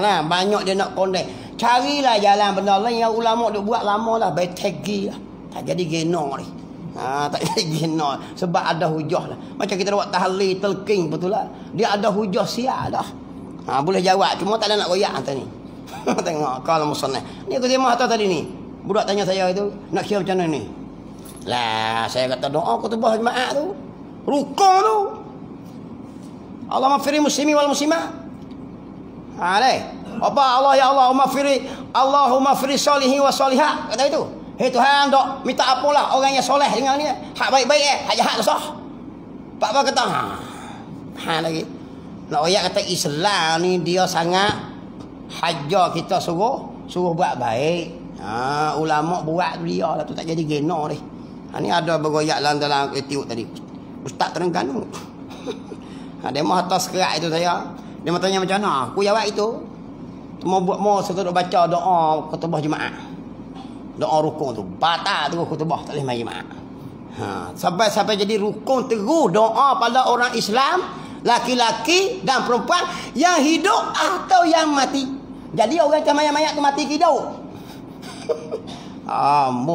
Nah, banyak dia nak kondek. Carilah jalan benda lain yang ulama duk buat lama dah. Betegi lah. Tak jadi genong ni. Tak jadi genong. Sebab ada hujah lah. Macam kita buat tahlil, telking betul lah. Dia ada hujah siap dah. Boleh jawab. Cuma tak ada nak royak hantar ni. Tengok. Kalau musannaf. Ni aku terima hantar tadi ni. Budak tanya saya itu. Nak kira macam mana ni? Lah, saya kata doa khutbah jemaah tu. Rukun tu. Allah maghfiri muslimi wal muslimat. Apa Allah ya Allah Allahumma firi solihin wa solihat. Kata itu. Hei Tuhan, dok minta apalah orang yang soleh dengan ni. Hak baik-baik hak jahat sah. Pak apa kata? Lagi. Nak ayat kata Islam ni dia sangat hajar kita suruh buat baik. Ulama buat dia lah tu tak jadi geno ni. Ni ada bergoyak dalam etiuk tadi. Ustaz terangkan tu. Dia mau atas kerak itu saya. Dia mau tanya macam mana? Aku jawab itu. Mau sekedar baca doa khutbah jemaah. Doa rukun tu. Batal tu khutbah tak boleh main jemaah. Sampai jadi rukun terus doa pada orang Islam, laki-laki dan perempuan yang hidup atau yang mati. Jadi orang macam mayat-mayat tu mati hidup.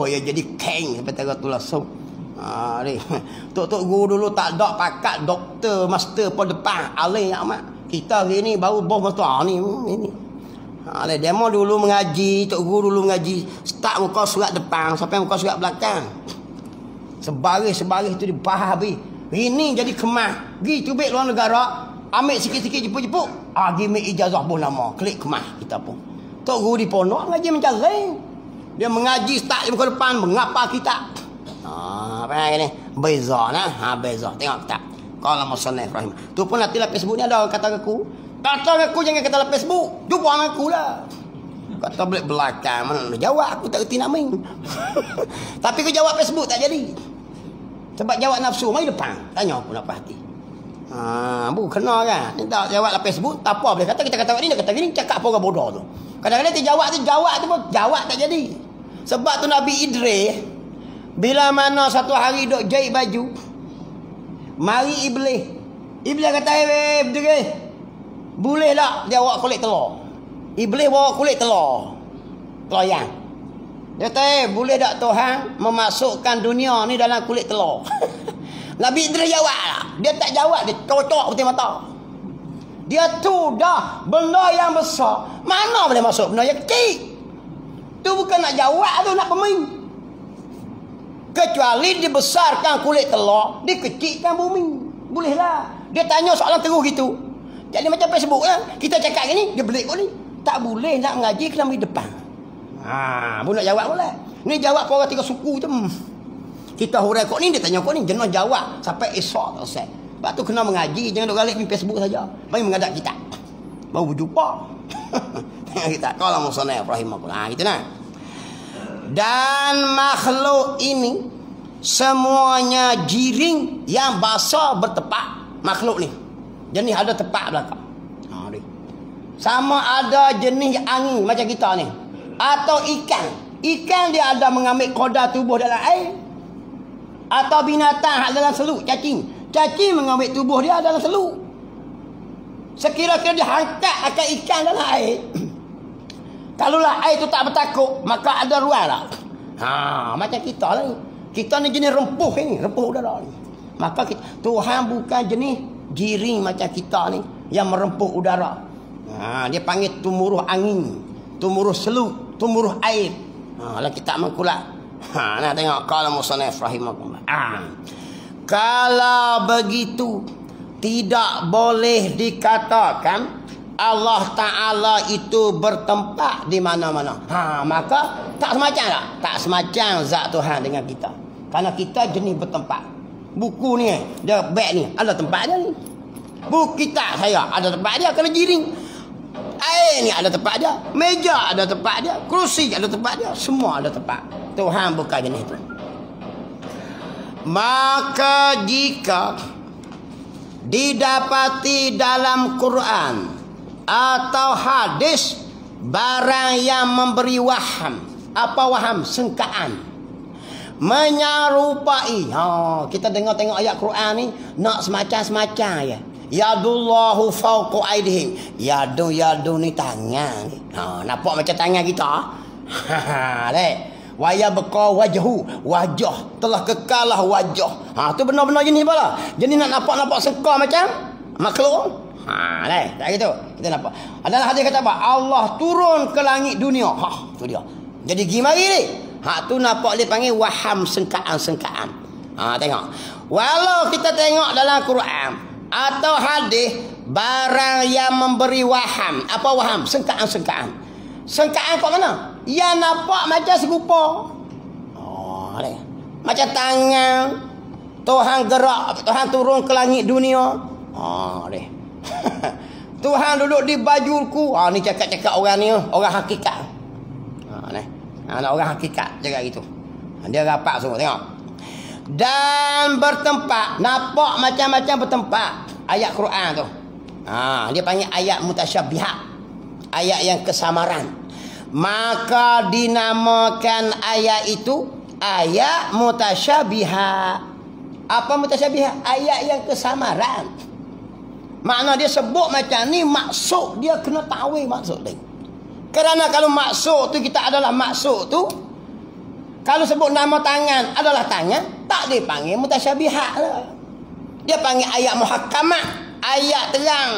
Ya jadi keng sampai tengok tu langsung. Tok guru dulu tak ada pakat doktor, master pun depan. Alih amat. Kita hari ni baru bos master ni. Dia mau dulu mengaji, tok guru dulu mengaji. Start muka surat depan sampai muka surat belakang. Sebaris tu dibahas habis. Ini jadi kemas. Pergi tubik luar negara, ambil sikit-sikit jepuk-jepuk. Pergi ambil ijazah pun lama. Klik kemas kita pun. Tok guru di pondok mengaji macam lain. Dia mengaji start di muka depan, mengapa kita? Apa yang ni? Beza nah. Beza. Tengok tak. Kalau musannaf Ibrahim. Tu pun nanti lah Facebook ni ada orang kata aku. Kata aku jangan kata lah Facebook. Jumpa dengan aku lah. Kata balik belakang. Mana nak jawab? Aku tak kerti nak main. Tapi aku jawab Facebook tak jadi. Sebab jawab nafsu. Mari depan. Tanya aku nak hati. Bu kena kan. Ni tak jawab lah Facebook. Tak apa boleh kata. Kita kata ni, dia kata gini. Cakap apa orang bodoh tu. Kadang-kadang dia jawab tu pun. Jawab tak jadi. Sebab tu Nabi Idris. Bila mana satu hari duk jahit baju. Mari Iblis. Iblis kata, Iblis. Boleh tak dia bawa kulit telur? Iblis bawa kulit telur. Teloyang. Dia kata, boleh tak Tuhan memasukkan dunia ni dalam kulit telur? Nabi Idris jawab lah. Dia tak jawab. Dia cocok putih mata. Dia tu dah benda yang besar. Mana boleh masuk benda yang kecil? Tu bukan nak jawab tu, nak pemain. Kecuali dibesarkan kulit telur, dikecilkan bumi. Bolehlah. Dia tanya soalan terus gitu. Jadi macam Facebook lah. Kita cakap gini, dia belik kau ni. Tak boleh nak mengaji kena di depan. Pun nak jawab boleh. Ni jawab orang tiga suku je. Kita hurai kau ni, dia tanya kau ni. Jangan jawab sampai esok selesai. Sebab tu kena mengaji. Jangan duk galik di Facebook saja. Mari mengadap kita. Baru berjumpa. Kita kalau musannaf rahimahullah. Gitu nah. Dan makhluk ini semuanya jiring yang basah bertepak. Makhluk ni jenis ada tepak belakang. Sama ada jenis angin macam kita ni, atau ikan dia ada mengambil kodar tubuh dalam air, atau binatang dalam seluk, cacing mengambil tubuh dia dalam seluk. Sekira-kira dia hantar akan ikan dalam air. Kalaulah air tu tak bertakuk, maka ada ruang lah. Macam kita lah ni. Kita ni jenis rempuh ni, rempuh udara ni. Maka Tuhan bukan jenis jiring macam kita ni yang merempuh udara. Dia panggil tumuruh angin, tumuruh seluk, tumuruh air. Lah kita mengkulak. Nah tengok kalau musannaf rahimahullah. Kalau begitu tidak boleh dikatakan Allah Ta'ala itu bertempat di mana-mana. Maka tak semacam tak? Tak semacam zat Tuhan dengan kita. Karena kita jenis bertempat. Buku ni, dia beg ni, ada tempat dia ni. Buku kitab saya, ada tempat dia. Kalau jiring. Air ni ada tempat dia. Meja ada tempat dia. Kerusi ada tempat dia. Semua ada tempat. Tuhan bukan jenis itu. Maka jika didapati dalam Quran atau hadis barang yang memberi waham. Apa waham? Sangkaan, menyerupai. Kita tengok ayat Quran ni nak semacam-semacam ya. Yadullahu fawqa aydihim. Yadu ni tangan. Nampak macam tangan kita. Wa yabqa wajah telah kekalah wajah. Tu benar-benar jenis apa lah? Jenis nak nampak seka macam makhluk. Tak gitu. Kita nampak. Adalah hadis kata apa? Allah turun ke langit dunia. Tu dia. Jadi gimari ni. Tu nampak dia panggil waham, sengkaan. Tengok. Walau kita tengok dalam Quran atau hadis barang yang memberi waham. Apa waham? Sengkaan. Sengkaan kat mana? Yang nampak macam serupa. Macam tangan Tuhan gerak, Tuhan turun ke langit dunia. Tuhan duduk di bajulku. Ni cakap-cakap orang ni, orang hakikat. Orang hakikat cakap gitu. Dia rapat semua, tengok. Dan bertempat, nampak macam-macam bertempat. Ayat Quran tu. Dia panggil ayat mutasyabihat. Ayat yang kesamaran. Maka dinamakan ayat itu ayat mutasyabihat. Apa mutasyabihat? Ayat yang kesamaran. Makna dia sebut macam ni, maksud dia kena tahu maksud dia. Kerana kalau maksud tu kita adalah maksud tu, kalau sebut nama tangan adalah tangan, tak dipanggil mutasyabihat lah. Dia panggil ayat muhakkamah, ayat terang.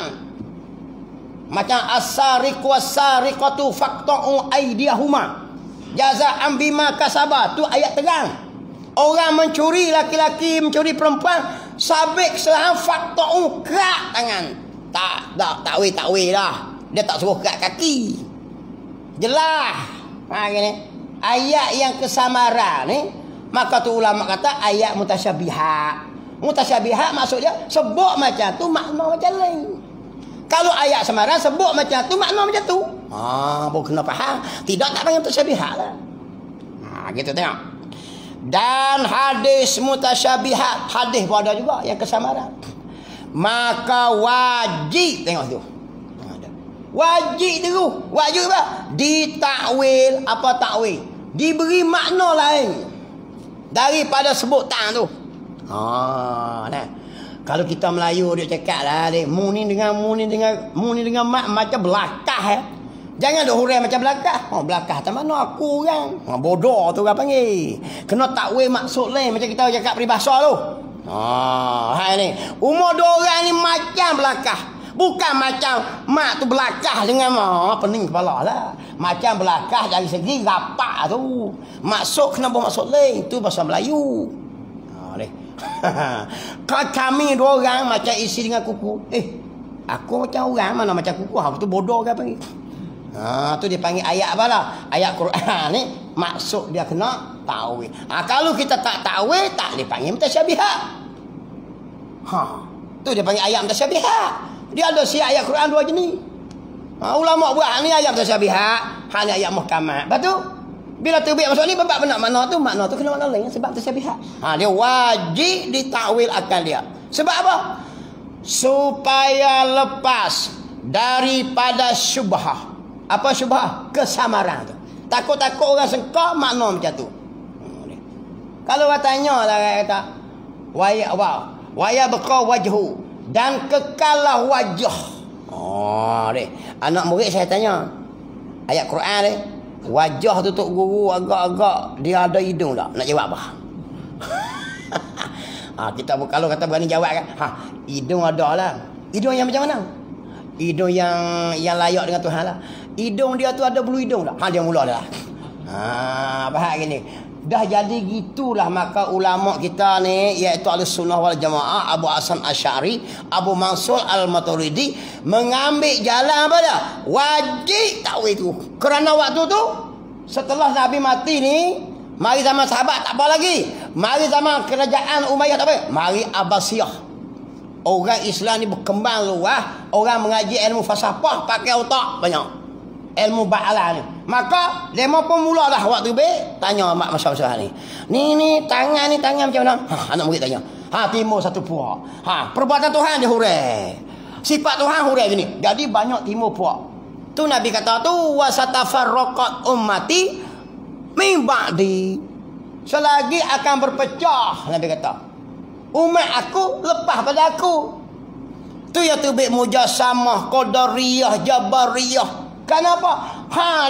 Macam as-sariqu was-sariqatu faqta'u aydiyahuma jazaa'an bima kasaba, tu ayat terang. Orang mencuri, laki-laki mencuri perempuan, sabik serang faqta'u, kerak tangan. Tak weh lah. Dia tak suruh kerak kaki. Jelas. Gini. Ayat yang kesamaran ni, maka tu ulama kata ayat mutasyabihat. Mutasyabihat maksud dia sebut macam tu makna macam lain. Kalau ayat samaran sebut macam tu makna macam tu. Baru kena faham. Tidak tak panggil mutasyabihat lah. Gitu tengok. Dan hadis mutasyabihat, hadis pun ada juga yang kesamaran. Maka wajib, tengok tu. Wajib tu. Wajib apa? Ditakwil. Apa takwil? Diberi makna lain daripada sebutan tu. Kalau kita Melayu dia cakap lah, mu ni dengan mak macam belakah. Jangan duk hurai macam belakah. Belakah tak mana aku orang. Bodoh tu orang panggil. Kena takwil maksud lain macam kita cakap peribahasa tu. Hai ni. Umur dua orang ni macam belakah. Bukan macam mak tu belakah dengan pening kepala lah. Macam belakah dari segi rapat tu. Maksud kena bermaksud lain. Tu bahasa Melayu. Kami dua orang macam isi dengan kuku. Aku macam orang, mana macam kuku. Tu bodoh kan panggil. Tu dia panggil ayat apa lah? Ayat Quran ni maksud dia kena tahu. Kalau kita tak tahu, tak dipanggil mutasyabihat. Tu dia panggil ayat mutasyabihat. Dia ada si ayat Quran dua jenis. Ulama buat ni ayat mutasyabihat, hanya ayat muhkamat. Lepas tu bila terbit masuk ni bab benak makna tu kena makna lain sebab mutasyabihat. Dia wajib ditakwil akal dia. Sebab apa? Supaya lepas daripada syubhah. Apa syubhah? Kesamaran tu. Takut-takut orang sengkak makna macam tu. Kalau orang tanya lah kata waya baqa wajhu, dan kekalah wajah. Anak murid saya tanya ayat Quran ni, wajah tu tok guru agak-agak dia ada hidung tak? Nak jawab apa? Kita kalau kata berani jawab kan, hidung ada lah. Hidung yang macam mana? Hidung yang layak dengan Tuhan lah. Hidung dia tu ada bulu hidung tak? Dia mula dah. Faham gini. Dah jadi gitulah, maka ulama kita ni iaitu Ahlussunnah wal Jamaah, Abu Hasan Asy'ari, Abu Mansur Al-Maturidi mengambil jalan apa dah? Wajib takwil itu. Kerana waktu tu setelah Nabi mati ni, mari zaman sahabat tak apa lagi. Mari zaman kerajaan Umayyah tak apa. Mari Abbasiyah. Orang Islam ni berkembang luas, orang mengaji ilmu falsafah pakai otak banyak. Ilmu ba'alah ni. Maka demo pun mulalah waktu be tanya mak masa-masa ni. Ni tangan macam mana? Anak murid tanya. Timur satu puak. Perbuatan Tuhan dia hurai. Sifat Tuhan hurai gini. Jadi banyak timur puak. Tu Nabi kata tu wasatafarraqat ummati min ba'di. Selagi akan berpecah, Nabi kata. Umat aku lepas pada aku. Tu yang tubik mujassamah, qadariyah, jabariyah. Kenapa?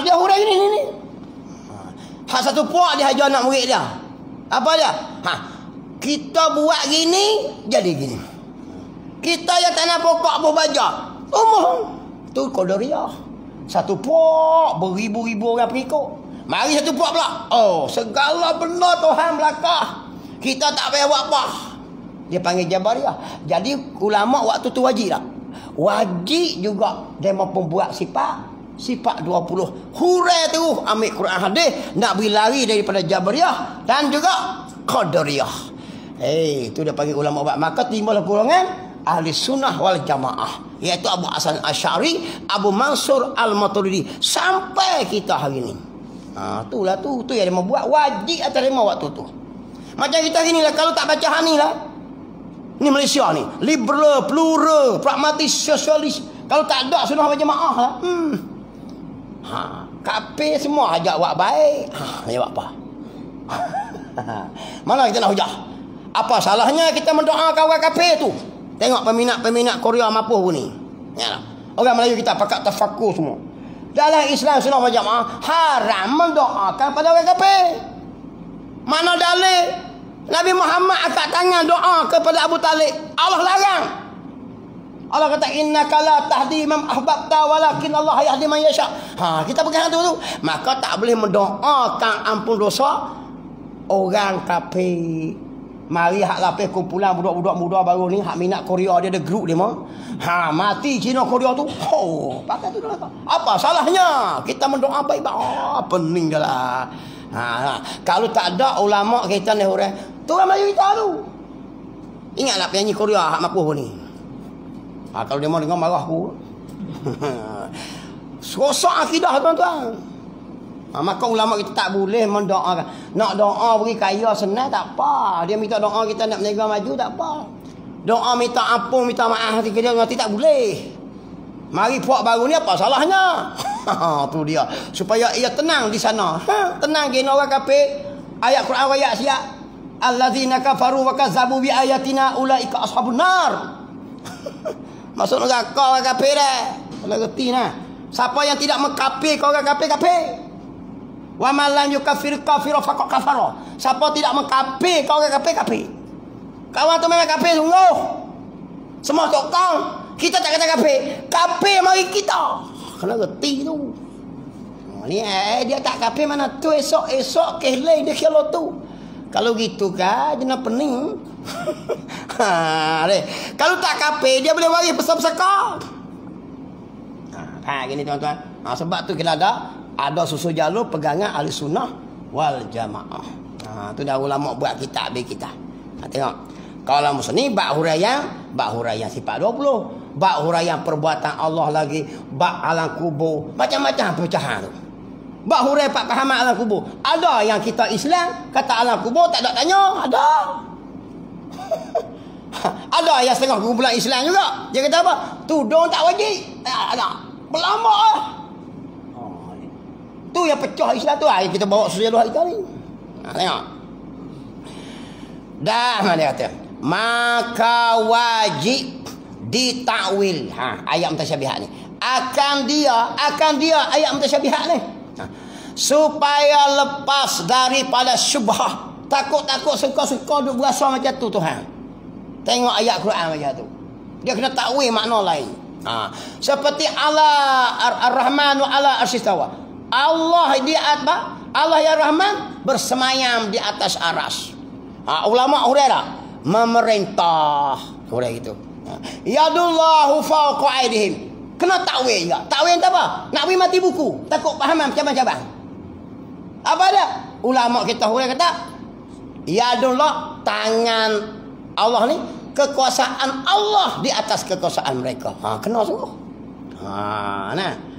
Dia hurai ni. Satu puak dia hajar anak murid dia. Apa dia? Kita buat gini, jadi gini. Kita yang tak nak pokok berbaja. Tu qadariyah. Satu puak, beribu-ribu orang pengikut. Mari satu puak pula. Segala benda Tuhan belakang. Kita tak payah buat apa. Dia panggil Jabariyah. Jadi ulama waktu tu wajib tak? Wajib juga dia mahu buat sifat 20. Hurai tu ambil Quran hadis nak berlari daripada Jabariyah dan juga Qadariyah. Itu dia panggil ulama buat. Maka timbul golongan ahli sunnah wal jamaah, iaitu Abu Hasan Asy'ari, Abu Mansur Al-Maturidi sampai kita hari ni. Itulah tu yang dia mau buat wajib atas dia waktu tu. Macam kita gini lah, kalau tak baca hani lah. Ni Malaysia ni, liberal, plural, pragmatis, sosialis. Kalau tak ada sunnah wal jamaah lah. Kafir semua ajak buat baik. Dia buat apa? Mana kita nak hujah? Apa salahnya kita mendoakan orang kafir tu? Tengok peminat Korea mampu pun ni. Ya, orang Melayu kita pakat tafakur semua. Dalam Islam sunnah wal jamaah haram mendoakan pada orang kafir. Mana dalil? Nabi Muhammad angkat tangan doa kepada Abu Talib. Allah larang. Allah kata innaka la tahdi man ahbabta walakin Allah yahdi man yasha. Kita pegang tu. Maka tak boleh mendoakan ampun dosa orang kafir. Mari hak lapis kumpulan budak-budak muda baru ni hak minat Korea, dia ada grup dia mau. Mati Cina Korea tu. Pakai tu dah. Apa salahnya? Kita mendoa baik-baik. Pening dah lah. Kalau tak ada ulama kita ni orang tu orang Melayu kita tu. Ingatlah penyanyi Korea hak mapuh ni. Kalau dia mau dengar marah aku. Rosak akidah tuan-tuan. Maka ulama kita tak boleh mendoakan. Nak doa beri kaya senang tak apa. Dia minta doa kita nak berniaga maju tak apa. Doa minta ampun, minta maaf hati dia nanti tak boleh. Mari puak baru ni apa salahnya? Tu dia. Supaya ia tenang di sana. Tenang gini orang kafir. Ayat Quran ayat siap. Allazina kafaru wa kazzabu bi ayatina ulaika ashabun nar. Masuk neraka orang kafir dah. Kalau reti nah. Siapa yang tidak mengkafir orang kafir. Wa man lam yukafir kafira faqad kafara. Siapa tidak mengkafir orang kafir. Kawan tu memang kafir sungguh. Semua tokang. Kita tak kata kafir. Kafir mari kita. Kena reti tu. Ni dia tak kafir mana tu esok kelai dia kalau tu. Kalau gitu kan jenah pening. Kalau tak kafir dia boleh waris besar-besar. Gini tuan-tuan. Sebab tu kita ada susu jalur pegangan ahli sunnah wal jamaah. Tu dah ulama buat kitab bagi kita. Tengok. Kalau musni bab huraian sifat 20. Bab huraian perbuatan Allah lagi, bab alam kubur, macam-macam pecahan tu. Bab huraian pak pahaman alam kubur. Ada yang kita Islam kata alam kubur tak ada tanya, ada. Ada yang setengah kumpulan Islam juga. Dia kata apa? Tudung tak wajib. Ada. Berlama lah. Tu yang pecah Islam tu yang kita bawa susu jalur kita ni. Tengok. Dah mana kata? Maka wajib ditakwil. Ayat mutasyabihat ni. Akan dia ayat mutasyabihat ni. Supaya lepas daripada syubhah. Takut-takut suka-suka duk berasa macam tu Tuhan. Tengok ayat Quran macam tu. Dia kena takwil makna lain. Seperti Allah Ar-Rahmanu ala arsistawa. Allah di atas, Allah yang Rahman bersemayam di atas aras. Ulama Hurairah memerintah Hurairah itu. Yadullahu fawqa aydihim. Kena takwil juga. Takwil apa? Nak beri mati buku. Takut fahaman cabang-cabang. Apa dia? Ulama kita Hurairah kata yadullah, tangan Allah ni, kekuasaan Allah di atas kekuasaan mereka. Kena sungguh. Nah.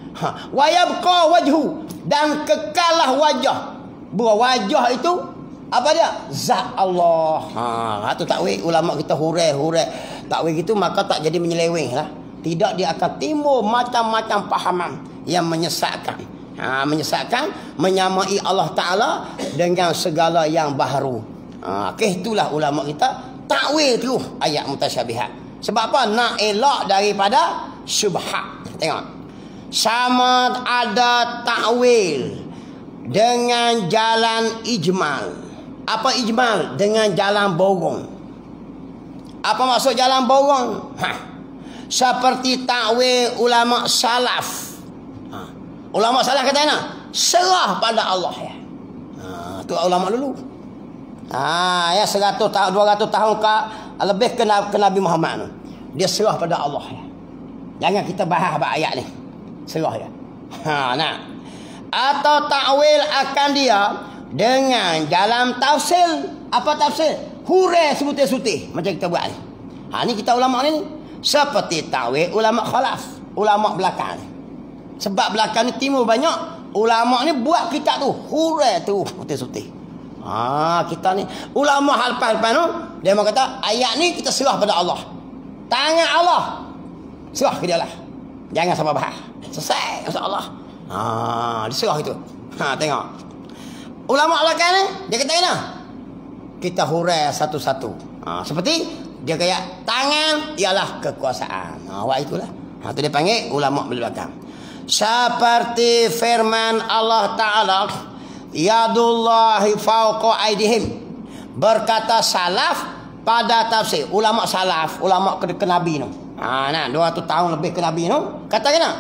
Wa yabqa wajhu, dan kekalah wajah. Buah wajah itu apa dia? Zat Allah. Itu takwil ulama kita hurai. Takwil gitu maka tak jadi menyeleweng lah. Tidak, dia akan timbul macam-macam pahaman yang menyesatkan. Menyamai Allah Ta'ala dengan segala yang baharu. Itulah ulama kita takwil tu ayat mutasyabihat. Sebab apa? Nak elak daripada syubhat. Tengok. Sama ada takwil dengan jalan ijmal. Apa ijmal? Dengan jalan borong. Apa maksud jalan borong? Seperti takwil ulama salaf. Ulama salaf kata mana? Serah pada Allah ya. Tu ulama dulu. Ya 100 tahun 200 tahun lebih ke Nabi Muhammad. Dia serah pada Allah ya. Jangan kita bahas ayat ni. Serah ya. Nah. Atau takwil akan dia dengan jalan tafsir. Apa tafsir? Hurai sebutih-sutih macam kita buat ni. Ni kita ulama ni seperti takwil ulama khalaf, ulama belakang ni. Sebab belakang ni timbul banyak ulama ni buat kitab tu hurai tu putih-putih. Kita ni ulama halpan tu dia mau kata ayat ni kita serah pada Allah. Tangan Allah. Serah ke dia lah. Jangan sampai bahas. Selesai insya-Allah. Diserah itu. Tengok. Ulama belakang ni dia kata kena. Kita hurai satu-satu. Seperti dia kaya tangan ialah kekuasaan. Awak itulah. Tu dia panggil ulama belakang. Seperti firman Allah Ta'ala, yadullahi fawqa aydihim. Berkata salaf pada tafsir. Ulama salaf, ulama ke Nabi tu. 200 tahun lebih ke Nabi tu. Kata kena.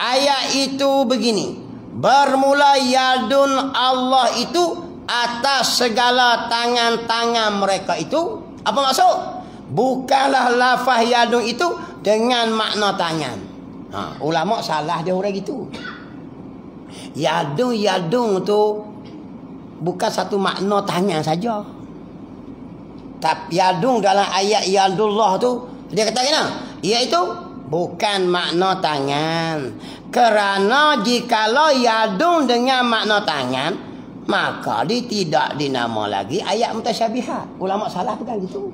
Ayat itu begini. Bermula yadun Allah itu atas segala tangan-tangan mereka itu. Apa maksud? Bukanlah lafaz yadun itu dengan makna tangan. Ulama salah dia orang gitu. Yadun tu bukan satu makna tangan saja. Tapi yadun dalam ayat yadullah tu dia kata kena, iaitu bukan makna tangan. Kerana jikalau yadun dengan makna tangan, maka dia tidak dinama lagi ayat mutasyabihat. Ulama salah bukan gitu.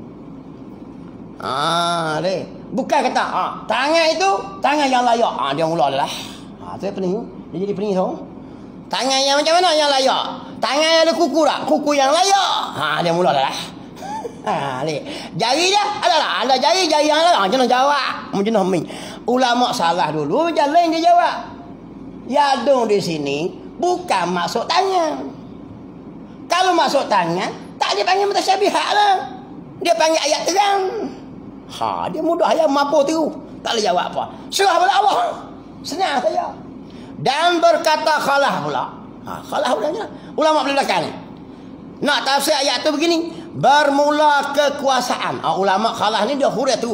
Bukan kata tangan itu tangan yang layak. Dia mula adalah. Tu pening. Dia jadi pening tu. Tangan yang macam mana yang layak? Tangan yang ada kuku tak? Kuku yang layak. Dia mula adalah. Jari dia ada jari yang layak. Jangan jawab. Macam mana ulama salah dulu, jalan dia jawab. Yadun di sini bukan masuk tangan. Kalau masuk tangan, tak dia panggil mutasyabihat lah. Dia panggil ayat terang. Dia mudah ayat mampu tu. Tak boleh jawab apa. Serah pada Allah. Senang saja. Dan berkata khalah pula. Khalah pula. Ulama belakang ni. Nak tafsir ayat tu begini. Bermula kekuasaan. Ulama khalah ni dia hurai tu.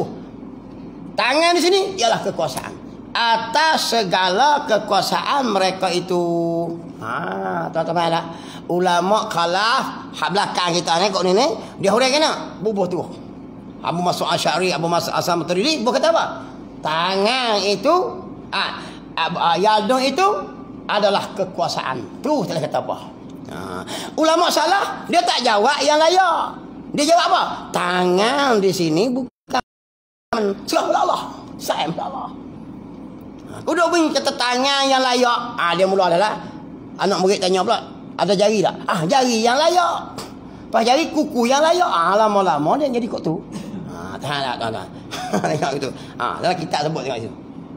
Tangan di sini ialah kekuasaan. Atas segala kekuasaan mereka itu. Tuan-tuan lah. Ulama khalaf belakang kita ni kok ni dia hurai kena bubuh tu. Abu Mas'ud Asy'ari, Abu Mas'ud Asam Maturidi berkata apa? Tangan itu yadun itu adalah kekuasaan. Tu tak kata apa. Ulama salah, dia tak jawab yang layak. Dia jawab apa? Tangan di sini bukan serah pada Allah. Saya pada Allah. Udah bunyi kata tangan yang layak. Dia mula adalah anak murid tanya pula, ada jari tak? Jari yang layak. Pas jari kuku yang layak. Lama-lama dia jadi kok tu. Tak. Tengok itu. Dalam kitab sebut tengok itu.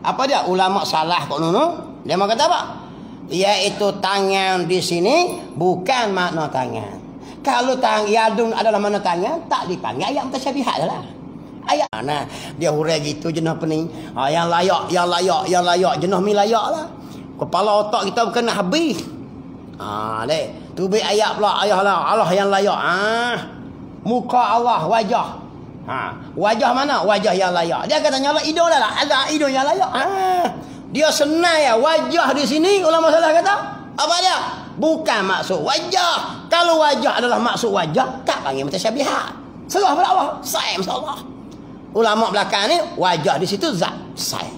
Apa dia? Ulama salah kok nunu. Dia mau kata apa? Iaitu tangan di sini bukan makna tangan. Kalau yadun adalah makna tangan, tak dipanggil ayat mutasyabihat dah. Ayat dia hurai gitu jenuh pening. Yang layak jenuh mi layak lah. Kepala otak kita bukan nak habis. Tu be ayat pula Allah yang layak. Muka Allah, wajah. Wajah mana? Wajah yang layak. Dia kata nyala hidung dah lah. Ada hidung yang layak. Dia senang ya. Wajah di sini ulama salah kata apa dia? Bukan maksud wajah. Kalau wajah adalah maksud wajah, tak panggil mutasyabihat. Serah pada Allah. Saya insya-Allah. Ulama belakang ni wajah di situ zat. Saya.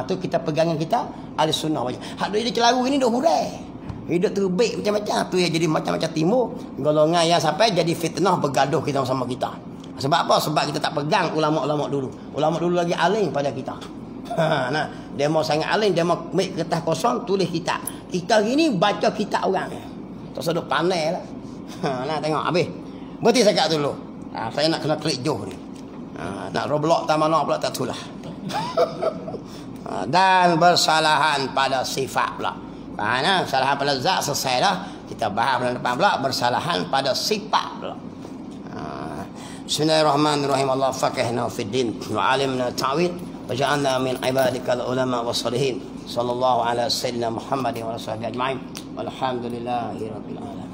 Tu kita pegangan kita ahli sunnah wal jamaah. Hak dia celaru ini dah hurai. Hidup terbaik macam-macam. Tu yang jadi macam-macam timur. Golongan yang sampai jadi fitnah bergaduh kita sama kita. Sebab apa? Sebab kita tak pegang ulama-ulama dulu. Ulama dulu lagi alim pada kita. Nah, dia mau sangat alim, dia mau make kertas kosong tulis kitab. Kita hari ni baca kitab orang. Tak sedut pandai lah. Nah, tengok habis. Berhenti sekat dulu. Saya nak kena klik jauh ni. Nak Roblox tak mana pula tak tulah. Dan bersalahan pada sifat pula. Bersalahan pada zat selesai dah. Kita bahas pada depan pula bersalahan pada sifat pula. Bismillahirrahmanirrahim. Allah faqihna fid din wa alimna ta'wil. وجعلنا من عبادك العلماء والصالحين صلى الله على سيدنا محمد وعلى اله وصحبه اجمعين والحمد لله رب العالمين.